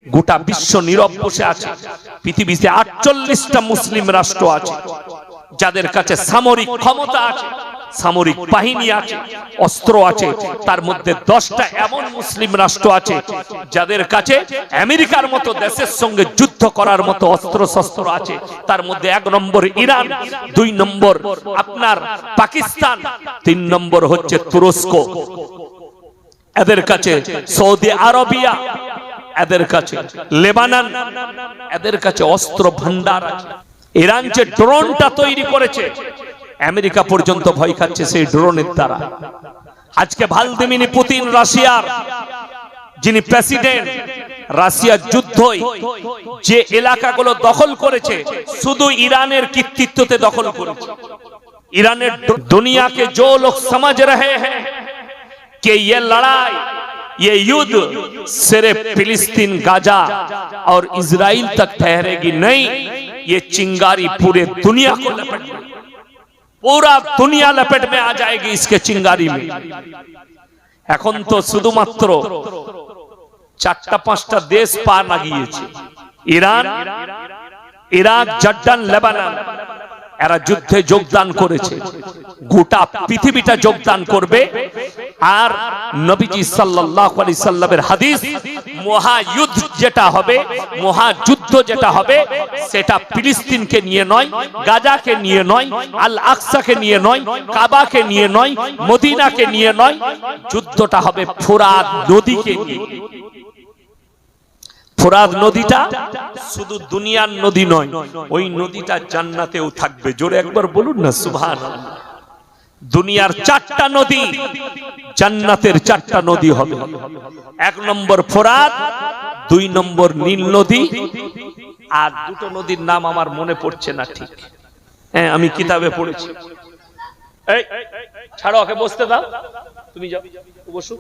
গোটা বিশ্ব নীরব বসে আছে। পৃথিবীতে 48টা মুসলিম রাষ্ট্র আছে যাদের কাছে সামরিক ক্ষমতা আছে, সামরিক বাহিনী আছে, অস্ত্র আছে। তার মধ্যে 10টা এমন মুসলিম রাষ্ট্র আছে যাদের কাছে আমেরিকার মতো দেশের সঙ্গে যুদ্ধ করার মতো অস্ত্র শস্ত্র আছে। তার মধ্যে 1 নম্বর ইরান, 2 নম্বর আপনার পাকিস্তান, 3 নম্বর হচ্ছে তুরস্ক, এদের কাছে সৌদি আরবিয়া, এদের কাছে লেবানন, এদের কাছে অস্ত্র ভান্ডার আছে। ইরান যে ড্রোনটা তৈরি করেছে, আমেরিকা পর্যন্ত ভয় খাচ্ছে সেই ড্রোনের দ্বারা। আজকে ভ্লাদিমির পুতিন রাশিয়ার যিনি প্রেসিডেন্ট, রাশিয়ার যুদ্ধই যে এলাকাগুলো দখল করেছে শুধু ইরানের কৃতিত্বতে দখল করেছে। ईरान दुनिया के जो लोग समझ रहे हैं कि ये लड़ाई, ये युद्ध सिर्फ फिलिस्तीन, गाजा और इजराइल तक ठहरेगी नहीं, ये चिंगारी पूरे दुनिया को लपेट, पूरा दुनिया लपेट में आ जाएगी इसके चिंगारी में। এখন তো শুধুমাত্র 4-5টা দেশ পা লাগিয়েছে, ইরান, ইরাক, জর্ডান, লেবানন, এরা যুদ্ধে যোগদান করেছে। গোটা পৃথিবীটা যোগদান করবে। আর নবীজি সাল্লাল্লাহু আলাইহি সাল্লামের হাদিস, মহাযুদ্ধ যেটা হবে, মহাযুদ্ধ যেটা হবে সেটা ফিলিস্তিনকে নিয়ে নয়, গাজাকে নিয়ে নয়, আল আকসাকে নিয়ে নয়, কাবাকে নিয়ে নয়, মদিনাকে নিয়ে নয়, যুদ্ধটা হবে ফোরাত নদীকে নিয়ে। ফোরাত নদীটা শুধু দুনিয়ার নদী নয়, ওই নদীটা জান্নাতেও থাকবে। জোরে একবার বলুন না সুবহানাল্লাহ। দুনিয়ার 4টা নদী, জান্নাতের 4টা নদী হবে। 1 নম্বর ফোরাত, 2 নম্বর নীল নদী, আর 2টো নদীর নাম আমার মনে পড়ছে না ঠিক। হ্যাঁ, আমি কিতাবে পড়েছি। এই ছাড়ো, ওকে বসতে দাও, তুমি যাও বসো।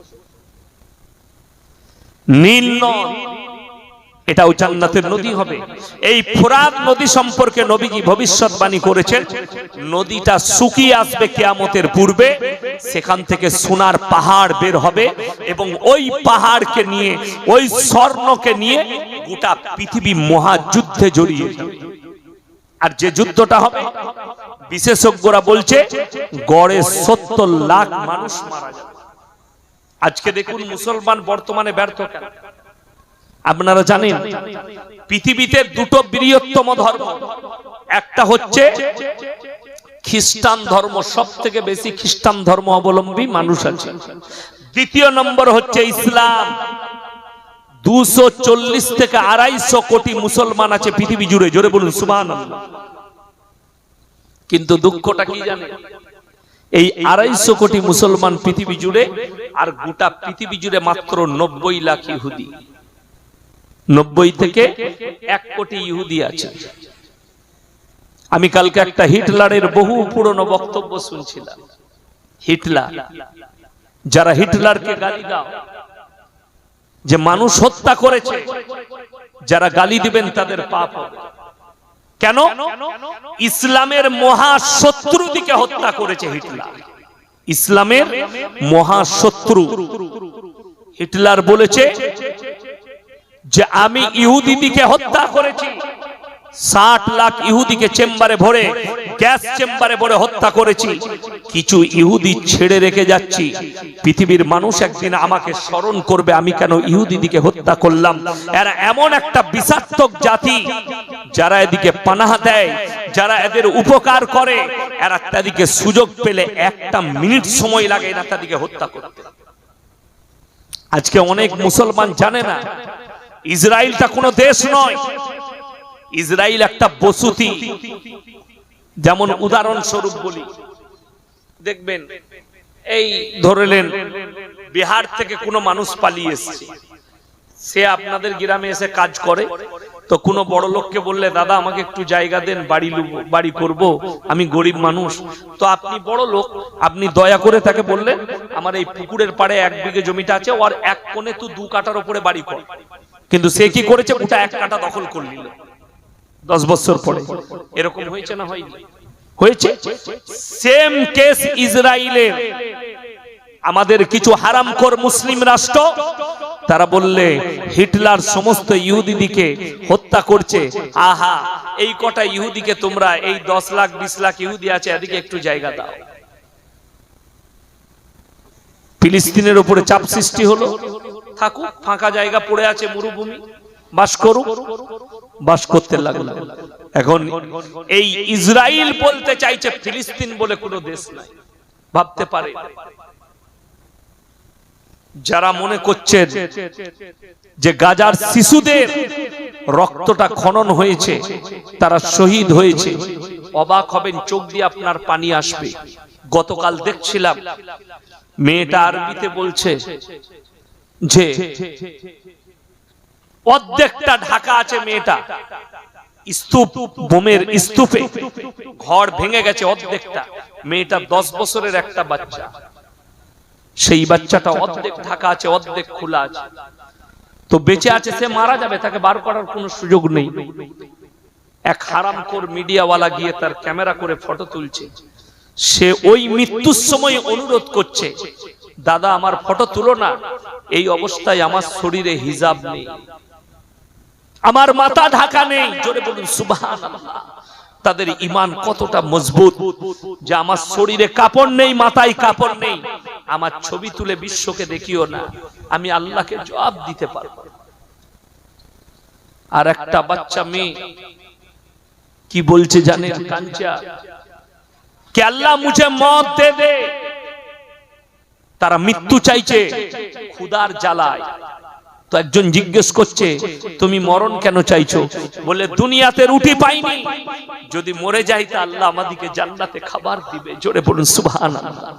নীল নদ, এটাও জান্নাতের নদী হবে। এই ফোরাত নদী সম্পর্কে নবীজি ভবিষ্যৎবাণী করেছেন, নদীটা শুকিয়ে আসবে কিয়ামতের পূর্বে, সেখান থেকে সোনার পাহাড় বের হবে এবং ওই পাহাড়কে নিয়ে, ওই স্বর্ণকে নিয়ে গোটা পৃথিবী মহাযুদ্ধে জড়িয়ে যাবে। আর যে যুদ্ধটা হবে, বিশেষজ্ঞরা বলছে গড়ে 70 লাখ মানুষ মারা যাবে। আজকে দেখুন মুসলমান বর্তমানে ব্যর্থ কেন? আপনারা জানেন পৃথিবীতে 2টো বৃহত্তম ধর্ম, একটা হচ্ছে খ্রিস্টান ধর্ম, সবথেকে বেশি খ্রিস্টান ধর্ম অবলম্বী মানুষ আছে। দ্বিতীয় নম্বর হচ্ছে ইসলাম, 240 থেকে 250 কোটি মুসলমান আছে পৃথিবী জুড়ে। জোরে বলুন সুবহানাল্লাহ। কিন্তু দুঃখটা কি জানেন? এই 250 কোটি মুসলমান পৃথিবী জুড়ে, আর গোটা পৃথিবী জুড়ে মাত্র 90 লাখ ইহুদি। 90 থেকে 1 কোটি ইহুদি আছে। আমি কালকে একটা হিটলারের বহু পুরনো বক্তব্য শুনছিলাম। হিটলার, যারা হিটলারকে গালি দাও, যে মানুষ হত্যা করেছে, যারা গালি দিবেন তাদের পাপ হবে। কেন? ইসলামের মহাশত্রু দিকে হত্যা করেছে হিটলার, ইসলামের মহাশত্রু। হিটলার বলেছে যে আমি ইহুদিদিকে হত্যা করেছি, 60 লাখ ইহুদিকে চেম্বারে ভরে, গ্যাস চেম্বারে ভরে হত্যা করেছি, কিছু ইহুদি ছেড়ে রেখে যাচ্ছি। পৃথিবীর মানুষ একদিন আমাকে স্মরণ করবে আমি কেন ইহুদিদিকে হত্যা করলাম। এরা এমন একটা বিষাক্তক জাতি, যারা এদিকে পানাহা দেয়, যারা এদের উপকার করে, এরা তাদেরকে সুযোগ পেলে 1টা মিনিট সময় লাগে না তাদেরকে হত্যা করতে। আজকে অনেক মুসলমান জানে না ইসরায়েলটা কোনো দেশ নয়, ইসরায়েল একটা বসতি। যেমন উদাহরণস্বরূপ বলি, দেখবেন এই ধরলেন বিহার থেকে কোনো মানুষ পালিয়ে এসেছে, সে আপনাদের গ্রামে এসে কাজ করে, তো কোনো বড় লোককে বললে দাদা আমাকে একটু জায়গা দেন, বাড়ি করব, আমি গরিব মানুষ। তো আপনি বড় লোক, আপনি দয়া করে তাকে বললেন আমার এই পুকুরের পাড়ে 1 বিঘে জমিটা আছে, ওর 1 কোণে তুই 2 কাঠার উপরে বাড়ি কর। কিন্তু সে কি করেছে? গোটা 1 কাঠা দখল করে নিল 10 বছর পরে। এরকম হয়েছে না হয়নি? হয়েছে। সেম কেস ইসরায়েলের। আমাদের কিছু হারামখোর মুসলিম রাষ্ট্র তারা বললে হিটলার সমস্ত ইহুদিদিকে হত্যা করছে, আহা এই কটা ইহুদিকে তোমরা, এই 10 লাখ 20 লাখ ইহুদি আছে, এদিকে একটু জায়গা দাও। ফিলিস্তিনের উপরে চাপ সৃষ্টি হলো, থাকুক, ফাঁকা জায়গা পড়ে আছে, মরুভূমি, বাস করুক। বাস করতে লাগলো। এখন এই ইসরায়েল বলতে চাইছে ফিলিস্তিন বলে কোনো দেশ নাই। ভাবতে পারে যারা মনে করছেন যে গাজার শিশুদের রক্তটা খনন হয়েছে, তারা শহীদ হয়েছে, অবাক হবেন, চোখ দিয়ে আপনার পানি আসবে। গতকাল দেখছিলাম মেয়েটা আরবিতে বলছে যে অর্ধেকটা ঢাকা আছে মেয়েটা, স্তূপ, বোমের স্তূপে ঘর ভেঙে গেছে অর্ধেকটা। মেয়েটা 10 বছরের একটা বাচ্চা, সেই বাচ্চাটা অর্ধেক ঢাকা আছে, অর্ধেক খোলা আছে। তো বেঁচে আছে, সে মারা যাবে, তাকে বার করার কোনো সুযোগ নেই। এক হারামখোর মিডিয়াওয়ালা গিয়ে তার ক্যামেরা করে ফটো তুলছে। সে ওই মৃত্যুর সময় অনুরোধ করছে, দাদা আমার ফটো তুলো না, এই অবস্থায় আমার শরীরে হিজাব নেই, আমার মাথা ঢাকা নেই। জোরে বলুন সুবহানাল্লাহ। তাদের ঈমান কতটা মজবুত যে আমার শরীরে কাপড় নেই, মাথায় কাপড় নেই, আমার ছবি তুলে বিশ্বকে দেখিও না, আমি আল্লাহকে জবাব দিতে পারবো। আর একটা বাচ্চা মেয়ে কি বলছে জানেন? কাঞ্চা কে আল্লাহ মুঝে মौत দে দে। তারা মৃত্যু চাইছে ক্ষুধার জ্বালায়। তো একজন জিজ্ঞেস করছে, তুমি মরণ কেন চাইছো? বলে দুনিয়াতে রুটি পাইনি, যদি মরে যাই তা আল্লাহ আমাদেরকে জান্নাতে খাবার দিবে। জোরে বলুন সুবহানাল্লাহ।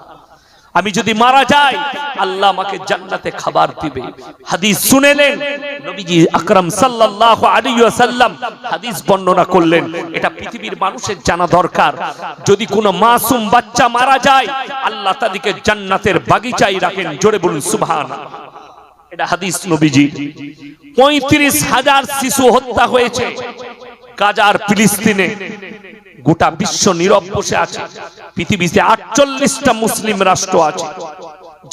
আমি যদি মারা যাই আল্লাহ আমাকে জান্নাতে খাবার দিবে। হাদিস শুনেলেন, নবীজি আকরাম সাল্লাল্লাহু আলাইহি ওয়াসাল্লাম হাদিস বর্ণনা করলেন, এটা পৃথিবীর মানুষের জানা দরকার। যদি কোনো মাসুম বাচ্চা মারা যায় আল্লাহ তাদেরকে জান্নাতের বাগিচায় রাখেন। জোরে বলুন সুবহানাল্লাহ। এটা হাদিস নবীজি। 35,000 শিশু হত্যা হয়েছে গাজার ফিলিস্তিনে। গোটা বিশ্ব নীরব বসে আছে। পৃথিবীতে 48টা মুসলিম রাষ্ট্র আছে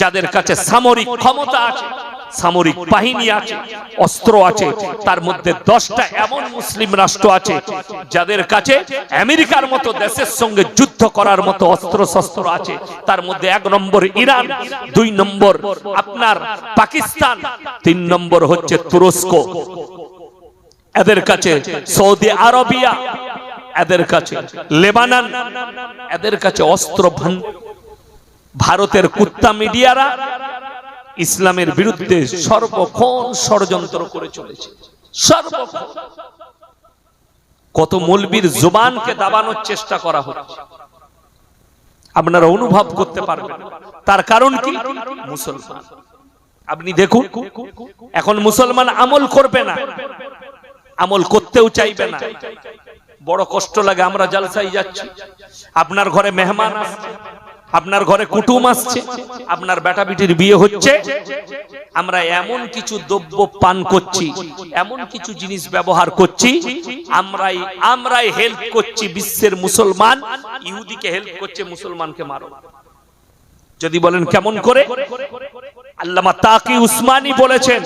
যাদের কাছে সামরিক ক্ষমতা আছে, সামরিক বাহিনী আছে, অস্ত্র আছে। তার মধ্যে 10টা এমন মুসলিম রাষ্ট্র আছে যাদের কাছে আমেরিকার মতো দেশের সঙ্গে যুদ্ধ করার মতো অস্ত্র শস্ত্র আছে। তার মধ্যে 1 নম্বর ইরান, 2 নম্বর আপনার পাকিস্তান, 3 নম্বর হচ্ছে তুরস্ক, এদের কাছে সৌদি আরবিয়া, এদের কাছে লেবানন, এদের কাছে অস্ত্র। ভারতের কুত্তা মিডিয়ারা ইসলামের বিরুদ্ধে সর্বক্ষণ ষড়যন্ত্র করে চলেছে, সর্বক্ষণ। কত মৌলবীর জুবানকে দাবানোর চেষ্টা করা হচ্ছে, আপনারা অনুভব করতে পারবেন। তার কারণ কি? মুসলমান। আপনি দেখুন, এখন মুসলমান আমল করবে না, আমল করতেও চাইবে না। বড় কষ্ট লাগে। আমরা জালসায় যাচ্ছি, আপনার ঘরে মেহমান আসছে, আপনার ঘরে কুটুম আসছে, আপনার বেটা বিটির বিয়ে হচ্ছে, আমরা এমন কিছু দ্রব্য পান করছি, এমন কিছু জিনিস ব্যবহার করছি, আমরাই হেল্প করছি বিশ্বের মুসলমান ইহুদিকে হেল্প করছে মুসলমানকে মারো। যদি বলেন কেমন করে? আল্লামা তাকি উসমানী বলেছেন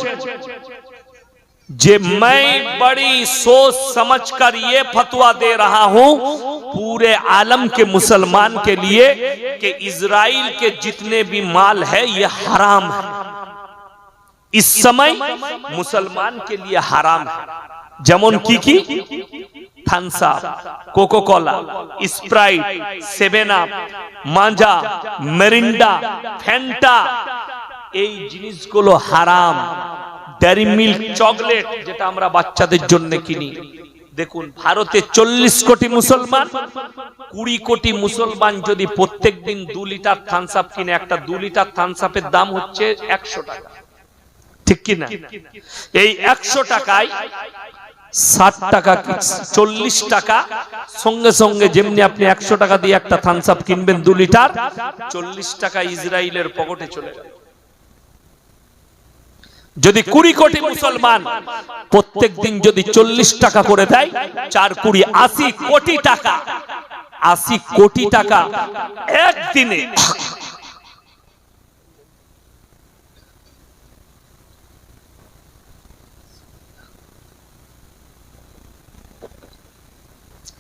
जे मैं बड़ी सोच समझकर ये फतवा दे रहा हूं पूरे आलम के मुसलमान के लिए कि इजराइल के जितने भी माल है ये हराम है, इस समय मुसलमान के लिए हराम है। যেমন কি Thums up, Coca Cola, Sprite, 7 up, মাজা, মেরিন্ডা, ফ্যান্টা, এই জিনিসগুলো হারাম। ডেয়ারি মিল্ক, চকলেট, যেটা আমরা বাচ্চাদের জন্য কিনি। দেখুন, ভারতে 40 কোটি মুসলমান, 20 কোটি মুসলমান যদি প্রত্যেকদিন 2 লিটার থামস আপ কিনে, একটা 2 লিটার থামস আপের দাম হচ্ছে 100 টাকা, ঠিক কি না? এই 100 টাকায় 60 টাকা, 40 টাকা সঙ্গে সঙ্গে, যেমনি আপনি 100 টাকা দিয়ে একটা থামস আপ কিনবেন 2 লিটার, 40 টাকা ইসরায়েলের পকেটে চলে গেল। যদি 20 কোটি মুসলমান প্রত্যেক দিন যদি 40 টাকা করে দেয়, 4 20 80 কোটি টাকা, 80 কোটি টাকা একদিনে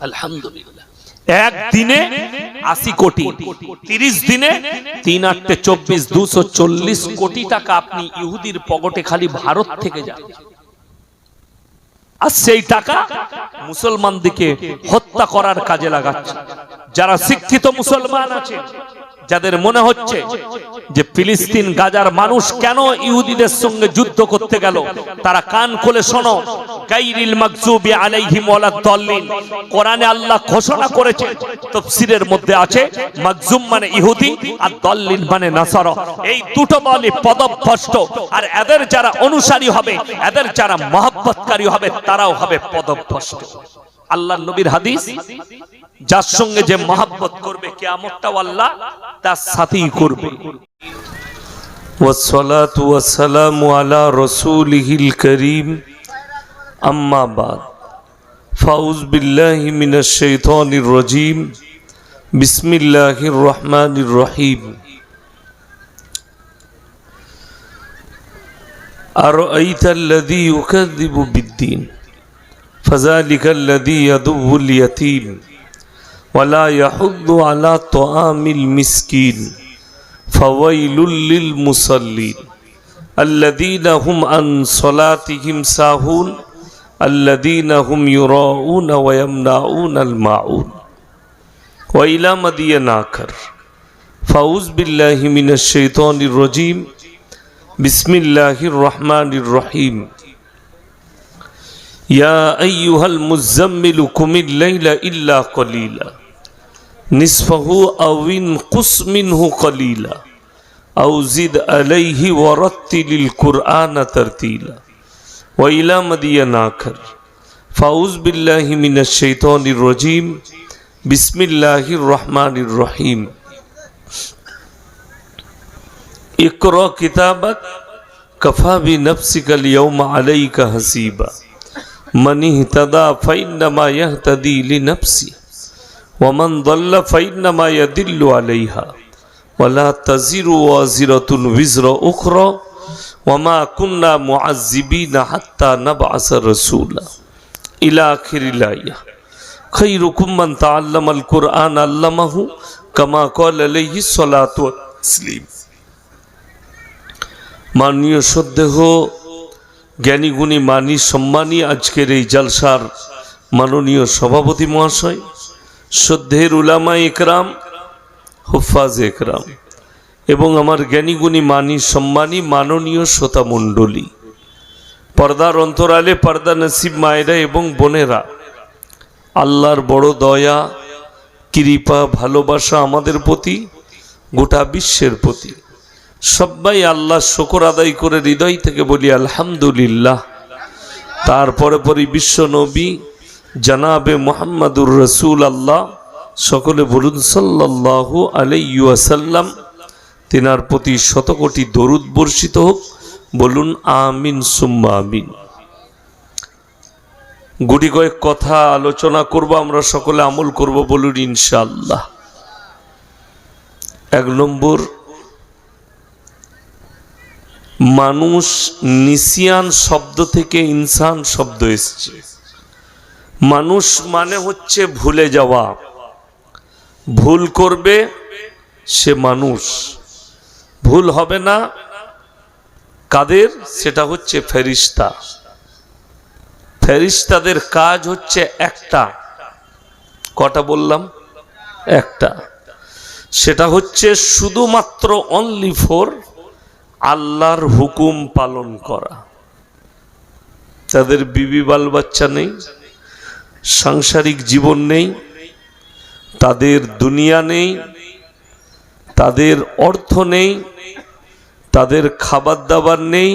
আলহামদুলিল্লাহ। একদিনে 80 কোটি, 30 দিনে 3 8 24, 240 কোটি টাকা আপনি ইহুদির পকেটে খালি ভারত থেকে যান। আর সেই টাকা মুসলমানদেরকে হত্যা করার কাজে লাগাচ্ছে। যারা শিক্ষিত মুসলমান আছে, যাদের মনে হচ্ছে যে ফিলিস্তিন গাজার মানুষ কেন ইহুদিদের সঙ্গে যুদ্ধ করতে গেল, তারা কান খুলে শোনো। গায়রিল মাগজুবি আলাইহিম ওয়ালাদ-দাল্লিন, কোরআনে আল্লাহ ঘোষণা করেছে, তাফসীরের মধ্যে আছে মাগজুম মানে ইহুদি আর দাল্লিন মানে নাসারা। এই দুটো বলে পদভ্রষ্ট, আর এদের যারা অনুসারী হবে, এদের যারা মহব্বতকারী হবে, তারাও হবে পদভ্রষ্ট। আল্লাহর নবীর হাদিস, যার সঙ্গে যে মহব্বত করবে কিয়ামতটাও আল্লাহ তার সাথেই করবে। ওয়াসসালাতু ওয়াসসালামু আলা রাসূলিহিল কারীম, আম্মা বাদ, ফাউজ বিল্লাহি মিনাশ শাইতানির রাজীম, বিসমিল্লাহির রহমানির রহিম। আরাআইতাল্লাযী ইউকাযযিবু বিদ্দীন ফাযালিকাল্লাযী ইয়াদুউল ইয়াতীম ওয়ালা ইয়াহুদ্দু আলা তুআমিল মিসকিন ফাওয়াইলুল লিল মুসাল্লিন আল্লাযীনা হুম আন সালাতিহিম সাহুন আল্লাযীনা হুম ইউরাউনা ওয়া ইয়ামনাউনাল মাউন। ওয়া ইলা মাদিয়ানা আখর। ফাউজ বিল্লাহি মিনাশ শাইতানির রাজীম, বিসমিল্লাহির রহমানির রহিম। ইয়া আইয়ুহাল মুযাম্মিলু কুমিল লাইলা ইল্লা কলিলা নিসফাহু আও ইনকুস মিনহু কলিলা আও জিদ আলাইহি ওয়ারাত্তিলিল কুরআনা তারতিলা। ওয়া ইলা মাদিয়ানা আখর। ফাউজ বিল্লাহি মিনাশ শাইতানির রাজীম, বিসমিল্লাহির রহমানির রহিম। ইকরা কিতাবাক কাফা বিনাফসিকাল ইয়াওমা আলাইকা হাসিবা মান ইহতাদা ফাইন্নামা ইয়াহতাদি লিনাফসি ওয়া মান দাল্লা ফাইন্নামা ইয়াদিল্লু আলাইহা ওয়া লা তাজিরু ওয়াজিরাতুন উযরা উখরা ওয়া মা কুন্না মুআযযিবিনা হাত্তা নাবআসা রাসূলা ইলা আখিরিল আয়াহ। খায়রুকুম মান তাআল্লামাল কুরআন আল্লামাহু কামা ক্বালা আলাইহিস সালাতু ওয়াত তাসলিম। মাননীয় শ্রদ্ধেয় জ্ঞানী গুণী মানী সম্মানী আজকের এই জালসার মাননীয় সভাপতি মহাশয়, শ্রদ্ধের উলামা একরাম, হুফাজ একরাম এবং আমার জ্ঞানী গুণী মানী সম্মানী মাননীয় শ্রোতা মণ্ডলী, পর্দার অন্তরালে পর্দা নসিব মায়েরা এবং বোনেরা, আল্লাহর বড় দয়া, কৃপা, ভালোবাসা আমাদের প্রতি, গোটা বিশ্বের প্রতি। সবাই আল্লাহ শুকর আদায় করে হৃদয় থেকে বলি আলহামদুলিল্লাহ। তারপরে পরে বিশ্ব নবী জানাবে মুহাম্মাদুর রাসূল আল্লাহ, সকলে বলুন সাল্লাল্লাহু আলাইহি ওয়াসাল্লাম। তিনার প্রতি শতকোটি দরুদ বর্ষিত হোক, বলুন আমিন সুম্মা আমিন। গুটি কয়েক কথা আলোচনা করব, আমরা সকলে আমল করব, বলুন ইনশাআল্লাহ। 1 নম্বর, মানুষ নিসিয়ান শব্দ থেকে ইনসান শব্দ এসেছে। মানুষ মানে হচ্ছে ভুলে যাওয়া, ভুল করবে সে মানুষ, ভুল হবে না কাদের, সেটা হচ্ছে ফেরেশতা। ফেরেশতাদের কাজ হচ্ছে একটা, কটা বললাম? একটা। সেটা হচ্ছে শুধুমাত্র অনলি ফর আল্লাহর হুকুম পালন করা। তাদের বিবি বাল বাচ্চা নেই, সাংসারিক জীবন নেই, তাদের দুনিয়া নেই, তাদের অর্থ নেই, তাদের খাবার দাবার নেই,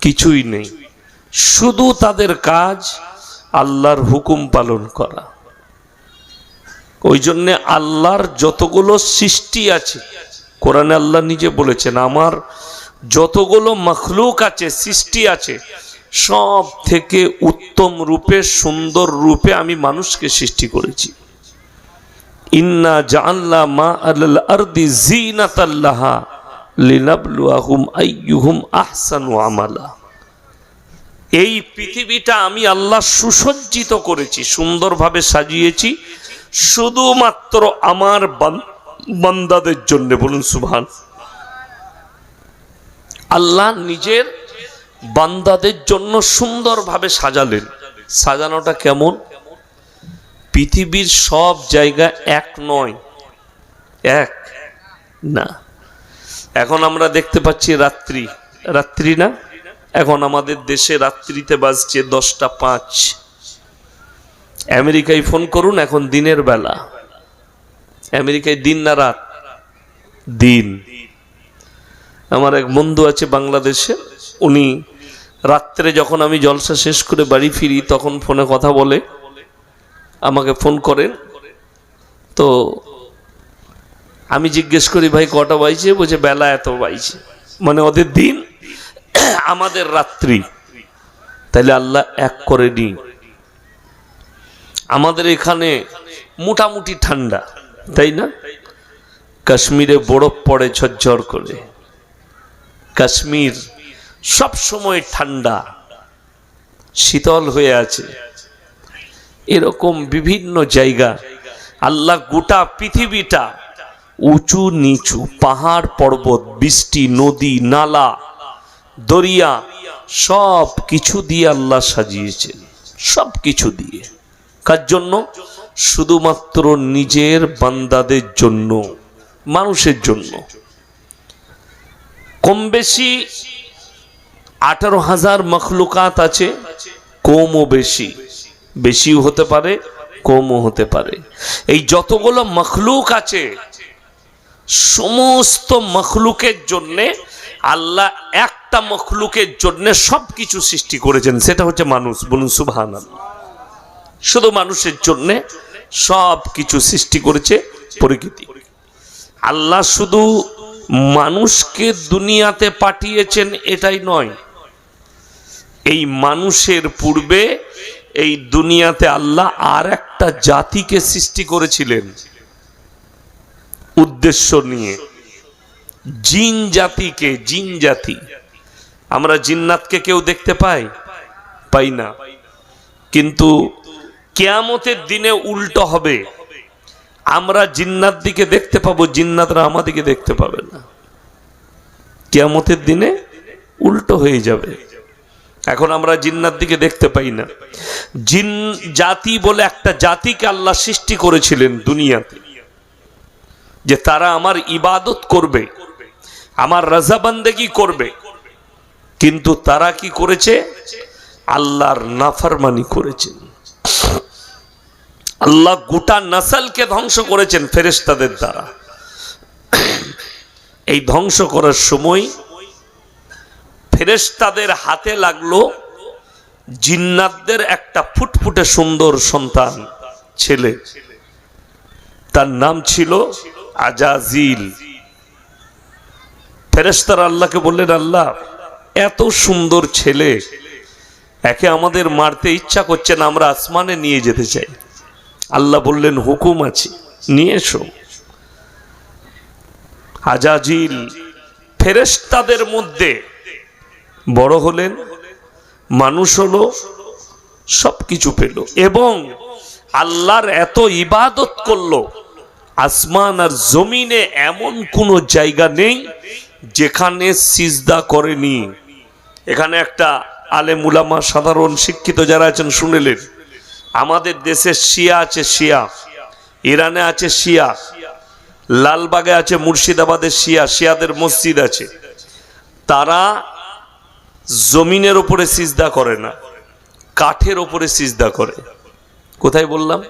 কিছুই নেই। শুধু তাদের কাজ আল্লাহর হুকুম পালন করা। ওই জন্যে আল্লাহর যতগুলো সৃষ্টি আছে, কোরআনে আল্লাহ নিজে বলেছেন, আমার যতগুলো মখলুক আছে, সৃষ্টি আছে, সব থেকে উত্তম রূপে, সুন্দর রূপে আমি মানুষকে সৃষ্টি করেছি। ইন্না জাআলনা মা আলাল আরদি যিনাতাল লাহা লিনাবলুয়াহুম আইয়ুহুম আহসানু আমালা। এই পৃথিবীটা আমি আল্লাহ সুসজ্জিত করেছি, সুন্দরভাবে সাজিয়েছি, শুধুমাত্র আমার বান্দাদের জন্য। বলুন সুবহান। আল্লাহ নিজের বান্দাদের জন্য সুন্দরভাবে সাজালেন। সাজানোটা কেমন? পৃথিবীর সব জায়গা এক নয়, এক না। এখন আমরা দেখতে পাচ্ছি রাত্রি, রাত্রি না, এখন আমাদের দেশে রাত্রিতে বাজছে 10টা 5। আমেরিকায় ফোন করুন, এখন দিনের বেলা। আমেরিকায় দিন না রাত? দিন। আমার এক বন্ধু আছে বাংলাদেশে, উনি রাত্রে যখন আমি জলসা শেষ করে বাড়ি ফিরি তখন ফোনে কথা বলে, আমাকে ফোন করেন। তো আমি জিজ্ঞেস করি, ভাই কটা বাইছে? বলছে বেলা এত বাইছে। মানে ওদের দিন, আমাদের রাত্রি। তাইলে আল্লাহ এক করে নি। আমাদের এখানে মোটামুটি ঠান্ডা, তাই না? কাশ্মীরে বরফ পড়ে ঝরঝর করে। কাশ্মীর সব সময় ঠান্ডা, শীতল হয়ে আছে। এরকম বিভিন্ন জায়গা আল্লাহ গোটা পৃথিবীটা উঁচু নিচু, পাহাড় পর্বত, বৃষ্টি, নদী নালা, দরিয়া, সব কিছু দিয়ে আল্লাহ সাজিয়েছেন। সব কিছু দিয়ে কার জন্য? শুধুমাত্র নিজের বান্দাদের জন্য, মানুষের জন্য। কম বেশি 18,000 মখলুকাত আছে, কমও বেশি, বেশিও হতে পারে কমও হতে পারে। এই যতগুলো মখলুক আছে সমস্ত মখলুকের জন্যে আল্লাহ একটা মখলুকের জন্য সবকিছু সৃষ্টি করেছেন, সেটা হচ্ছে মানুষ। বলুন সুবহানাল্লাহ। শুধু মানুষের জন্য সব কিছু সৃষ্টি করেছে প্রকৃতি। আল্লাহ শুধু মানুষকে দুনিয়াতে পাঠিয়েছেন এটাই নয়, এই মানুষের পূর্বে এই দুনিয়াতে আল্লাহ আর একটা জাতিকে সৃষ্টি করেছিলেন উদ্দেশ্য নিয়ে, জিন জাতিকে। জিন জাতি, আমরা জিন্নাতকে কেউ দেখতে পাই না, কিন্তু কিয়ামতের দিনে উল্টো হবে, আমরা জিন্নাত দিকে দেখতে পাবো, জিন্নাতরা আমাদেরকে দেখতে পাবে না। কিয়ামতের দিনে উল্টো হয়ে যাবে। এখন আমরা জিন্নাত দিকে দেখতে পাই না। জিন জাতি বলে একটা জাতিকে আল্লাহ সৃষ্টি করেছিলেন দুনিয়াতে, যে তারা আমার ইবাদত করবে, আমার রাজাবান্দেগি করবে। কিন্তু তারা কি করেছে? আল্লাহর নাফরমানি করেছেন। আল্লাহ গোটা নসলকে ধ্বংস করেছেন ফেরেশতাদের দ্বারা। এই ধ্বংস করার সময় ফেরেশতাদের হাতে লাগলো জিন্নাতদের একটা ফুটফুটে সুন্দর সন্তান, ছেলে। তার নাম ছিল আজাজিল। ফেরেশতারা আল্লাহকে বললেন, আল্লাহ এত সুন্দর ছেলে, একে আমাদের মারতে ইচ্ছা করছে না, আমরা আসমানে নিয়ে যেতে চাই। আল্লাহ বললেন, হুকুম আছে, নিয়ে এসো। আজাজিল ফেরেশতাদের মধ্যে বড় হলেন, মানুষ হলো, সবকিছু পেল, এবং আল্লাহর এত ইবাদত করলো। আসমান আর জমিনে এমন কোনো জায়গা নেই যেখানে সিজদা করেনি। এখানে একটা আলেম উলামা, সাধারণ শিক্ষিত যারা আছেন শুনেলেন, আমাদের দেশে শিয়া আছে, শিয়া ইরানে আছে, শিয়া লালবাগে আছে, মুর্শিদাবাদের শিয়া, শিয়াদের মসজিদ আছে। তারা জমিনের উপরে সিজদা করে না, কাঠের উপরে সিজদা করে। কোথায় বললাম?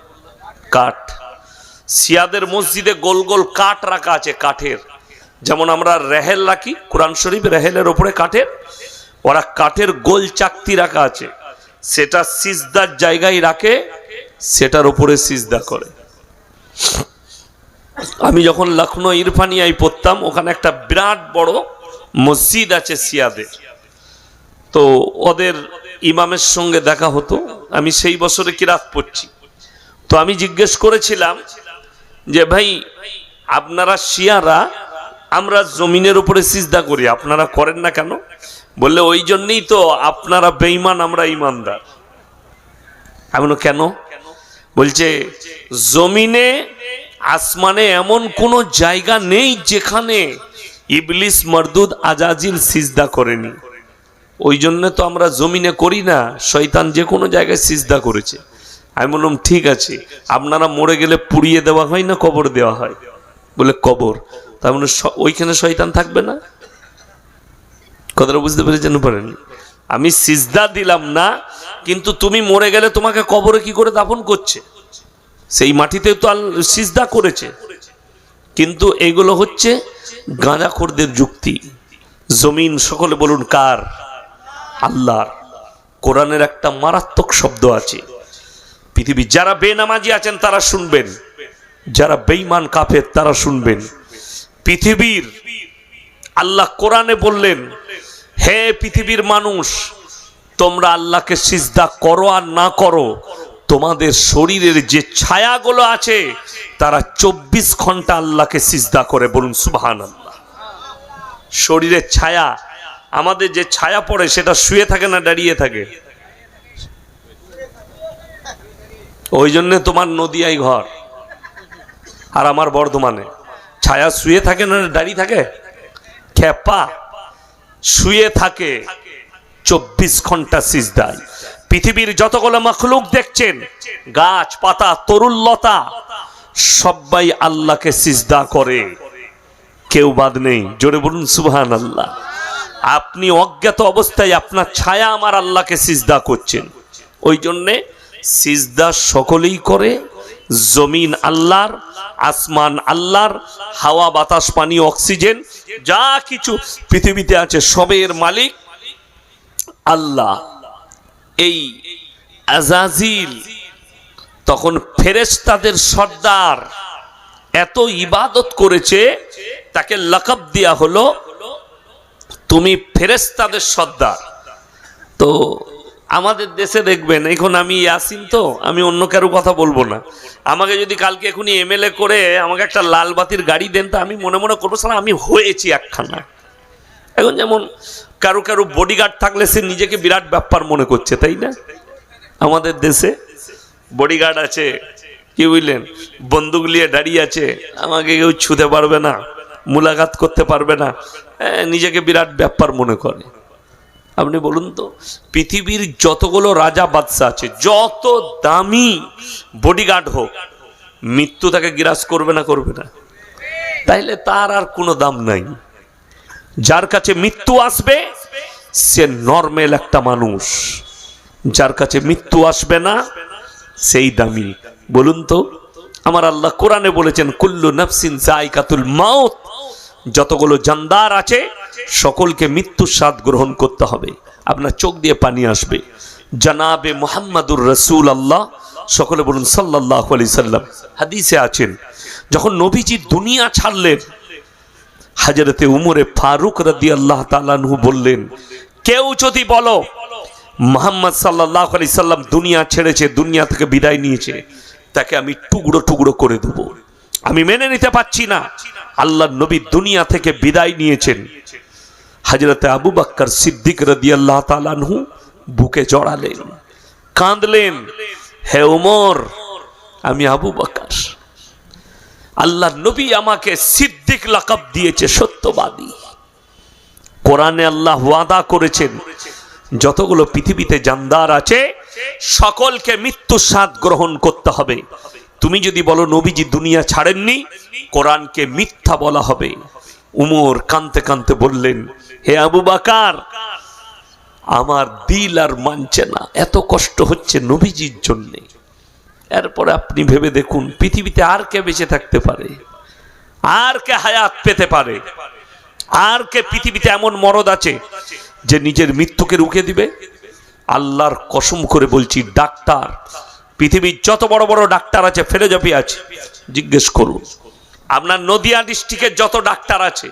কাঠ। শিয়াদের মসজিদে গোল গোল কাঠ রাখা আছে, কাঠের। যেমন আমরা রেহেল রাখি, কোরআন শরীফ রেহেলের উপরে কাঠের, ওরা কাঠের গোল চাকতি রাখা আছে, সেটা সিজদার জায়গায় রাখে, সেটার উপরে সিজদা করে। আমি যখন লখনৌ ইরফানিয়ায় পড়তাম, ওখানে একটা বিরাট বড় মসজিদ আছে শিয়াদের। তো ওদের ইমামের সঙ্গে দেখা হতো, আমি সেই বছরে কিরাত পড়ছি। তো আমি জিজ্ঞেস করেছিলাম যে ভাই, আপনারা শিয়ারা আমরা জমিনের উপরে সিজদা করি, আপনারা করেন না কেন? বললে ওই জন্যই তো আপনারা বেঈমান, আমরা ঈমানদার। এমন কেন? বলছে জমিনে আসমানে এমন কোন জায়গা নেই যেখানে ইবলিস মারদুদ আজাজিল সিজদা করেনি। ওই জন্য তো আমরা জমিনে করি না, শয়তান যে কোনো জায়গায় সিজদা করেছে। আমি বললাম ঠিক আছে, আপনারা মরে গেলে পুড়িয়ে দেওয়া হয় না কবর দেওয়া হয়? বলে কবর, তার মানে ওইখানে শয়তান থাকবে না? কথাটা বুঝতে পেরেছেন? পারেন? আমি সিজদা দিলাম না, কিন্তু তুমি মরে গেলে তোমাকে কবরে কি করে দাফন করছে? সেই মাটিতে তো সিজদা করেছে। কিন্তু এগুলো হচ্ছে গাঁজাখোরদের যুক্তি। জমিন সকলে বলুন কার? আল্লাহর। কোরআনের একটা মারাত্মক শব্দ আছে, পৃথিবী যারা বেনামাজি আছেন তারা শুনবেন, যারা বেঈমান কাফের তারা শুনবেন। পৃথিবীর আল্লাহ কোরআনে বললেন, হে পৃথিবীর মানুষ, তোমরা আল্লাহকে সিজদা করো আর না করো, তোমাদের শরীরের যে ছায়াগুলো আছে তারা 24 ঘন্টা আল্লাহকে সিজদা করে। বলুন সুবহানাল্লাহ। শরীরের ছায়া, আমাদের যে ছায়া পড়ে সেটা শুয়ে থাকে না দাঁড়িয়ে থাকে? ওই জন্য তোমার নদিয়ায় ঘর আর আমার বর্ধমানে। ছায়া শুয়ে থাকে না দাঁড়িয়ে থাকে? খেপা শুয়ে থাকে 24 ঘন্টা সিজদায়। পৃথিবীর যতগুলো মাখলুক দেখছেন, গাছ পাতা তরুলতা, সবাই আল্লাহকে সিজদা করে, কেউ বাদ নেই। জোরে বলুন সুবহানাল্লাহ। আপনি অজ্ঞাত অবস্থায় আপনার ছায়া আমার আল্লাহকে সিজদা করছেন। ওই জন্যে সিজদা সকলেই করে। জমিন আল্লাহর, আসমান আল্লাহর, হাওয়া বাতাস পানি অক্সিজেন যা কিছু পৃথিবীতে আছে সবের মালিক আল্লাহ। এই আজাজিল তখন ফেরেশতাদের সর্দার, এত ইবাদত করেছে, তাকে লকব দেয়া হলো তুমি ফেরেশতাদের সর্দার। তো আমাদের দেশে দেখবেন, এখন আমি ইয়াসিন, তো আমি অন্য কারো কথা বলবো না। আমাকে যদি কালকে এখনই এমএলএ করে আমাকে একটা লাল বাতির গাড়ি দেন, তো আমি মনে মনে করবো সালা আমি হয়েছি একখানা। এখন যেমন কারো কারো বডিগার্ড থাকলে সে নিজেকে বিরাট ব্যাপার মনে করছে, তাই না? আমাদের দেশে বডিগার্ড আছে, কি বুঝলেন, বন্দুক নিয়ে দাঁড়িয়ে আছে, আমাকে কেউ ছুঁতে পারবে না, মুলাকাত করতে পারবে না, নিজেকে বিরাট ব্যাপার মনে করে। আপনি বলুন তো, পৃথিবীর যতগুলো রাজা বাদশা আছে, যত দামি বডিগার্ড হোক, মৃত্যু তাকে গ্রাস করবে না? করবে না? তাইলে তার আর কোনো দাম নাই। যার কাছে মৃত্যু আসবে সে নরমাল একটা মানুষ, যার কাছে মৃত্যু আসবে না সেই দামি। বলুন তো, আমার আল্লাহ কোরআনে বলেছেন কুল্লু নাফসিন যায়কাতুল মাউত, যতগুলো জানদার আছে সকলকে মৃত্যুর স্বাদ গ্রহণ করতে হবে। আপনার চোখ দিয়ে পানি আসবে। জনাবে মুহাম্মাদুর রাসূলুল্লাহ, সকলে বলুন সাল্লাল্লাহু আলাইহি সাল্লাম, হাদিসে আছেন যখন নবীজি দুনিয়া ছাড়লেন, হযরতে উমরে ফারুক রাদিয়াল্লাহু তাআলা আনহু বললেন, কেউ যদি বলো মুহাম্মদ সাল্লাল্লাহু আলাইহি সাল্লাম দুনিয়া ছেড়েছে, দুনিয়া থেকে বিদায় নিয়েছে, তাকে আমি টুকরো টুকরো করে দেব। আমি মেনে নিতে পারছি না আল্লাহর নবী দুনিয়া থেকে বিদায় নিয়েছেন। হযরতে আবু বকর সিদ্দিক রাদিয়াল্লাহু তাআলা আনহু বুকে জড়ালেন, কাঁদলেন, হে ওমর, আমি আবু বকর, আল্লাহর নবী আমাকে সিদ্দিক লাকাব দিয়েছে, সত্যবাদী। কোরআনে আল্লাহ ওয়াদা করেছেন যতগুলো পৃথিবীতে জানদার আছে সকলকে মৃত্যুর স্বাদ গ্রহণ করতে হবে। তুমি যদি বলো নবীজি দুনিয়া ছাড়েননি, কোরআনকে মিথ্যা বলা হবে। উমর কাঁদতে কাঁদতে বললেন, হে আবু বকর, আমার দিল আর মানছে না, এত কষ্ট হচ্ছে নবীজির জন্য। এরপরে আপনি ভেবে দেখুন, পৃথিবীতে আর কে বেঁচে থাকতে পারে, আর কে হায়াত পেতে পারে, আর কে পৃথিবীতে এমন মরদ আছে যে নিজের মৃত্যুকে রুখে দিবে? আল্লাহর কসম করে বলছি, ডাক্তার, পৃথিবীর যত বড় বড় ডাক্তার আছে, ফিলোজফি আছে, জিজ্ঞেস করুন। আপনার নদিয়া ডিস্ট্রিক্টের যত ডাক্তার আছে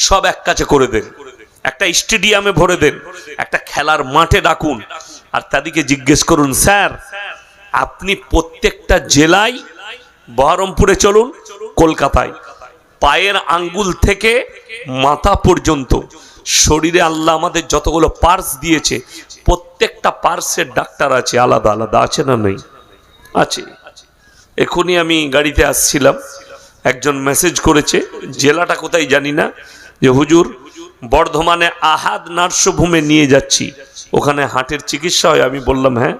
সব এক কাছে করে দেন, একটা স্টেডিয়ামে ভরে দেন, একটা খেলার মাঠে ডাকুন, আর তাদেরকে জিজ্ঞেস করুন, স্যার আপনি প্রত্যেকটা জেলায়, বহরমপুরে চলুন, কলকাতায় পায়ের আঙ্গুল থেকে মাথা পর্যন্ত শরীরে আল্লাহ আমাদের যতগুলো পার্টস দিয়েছে প্রত্যেকটা পার্টসের ডাক্তার আছে, আলাদা আলাদা। আছে না নেই? আছে। এখনই আমি গাড়িতে আসছিলাম, একজন মেসেজ করেছে, জেলাটা কোথায় জানি না, যে হুজুর বর্ধমানে আহাদ নার্সভূমে নিয়ে যাচ্ছি, ওখানে হার্টের চিকিৎসা হয়। আমি বললাম হ্যাঁ,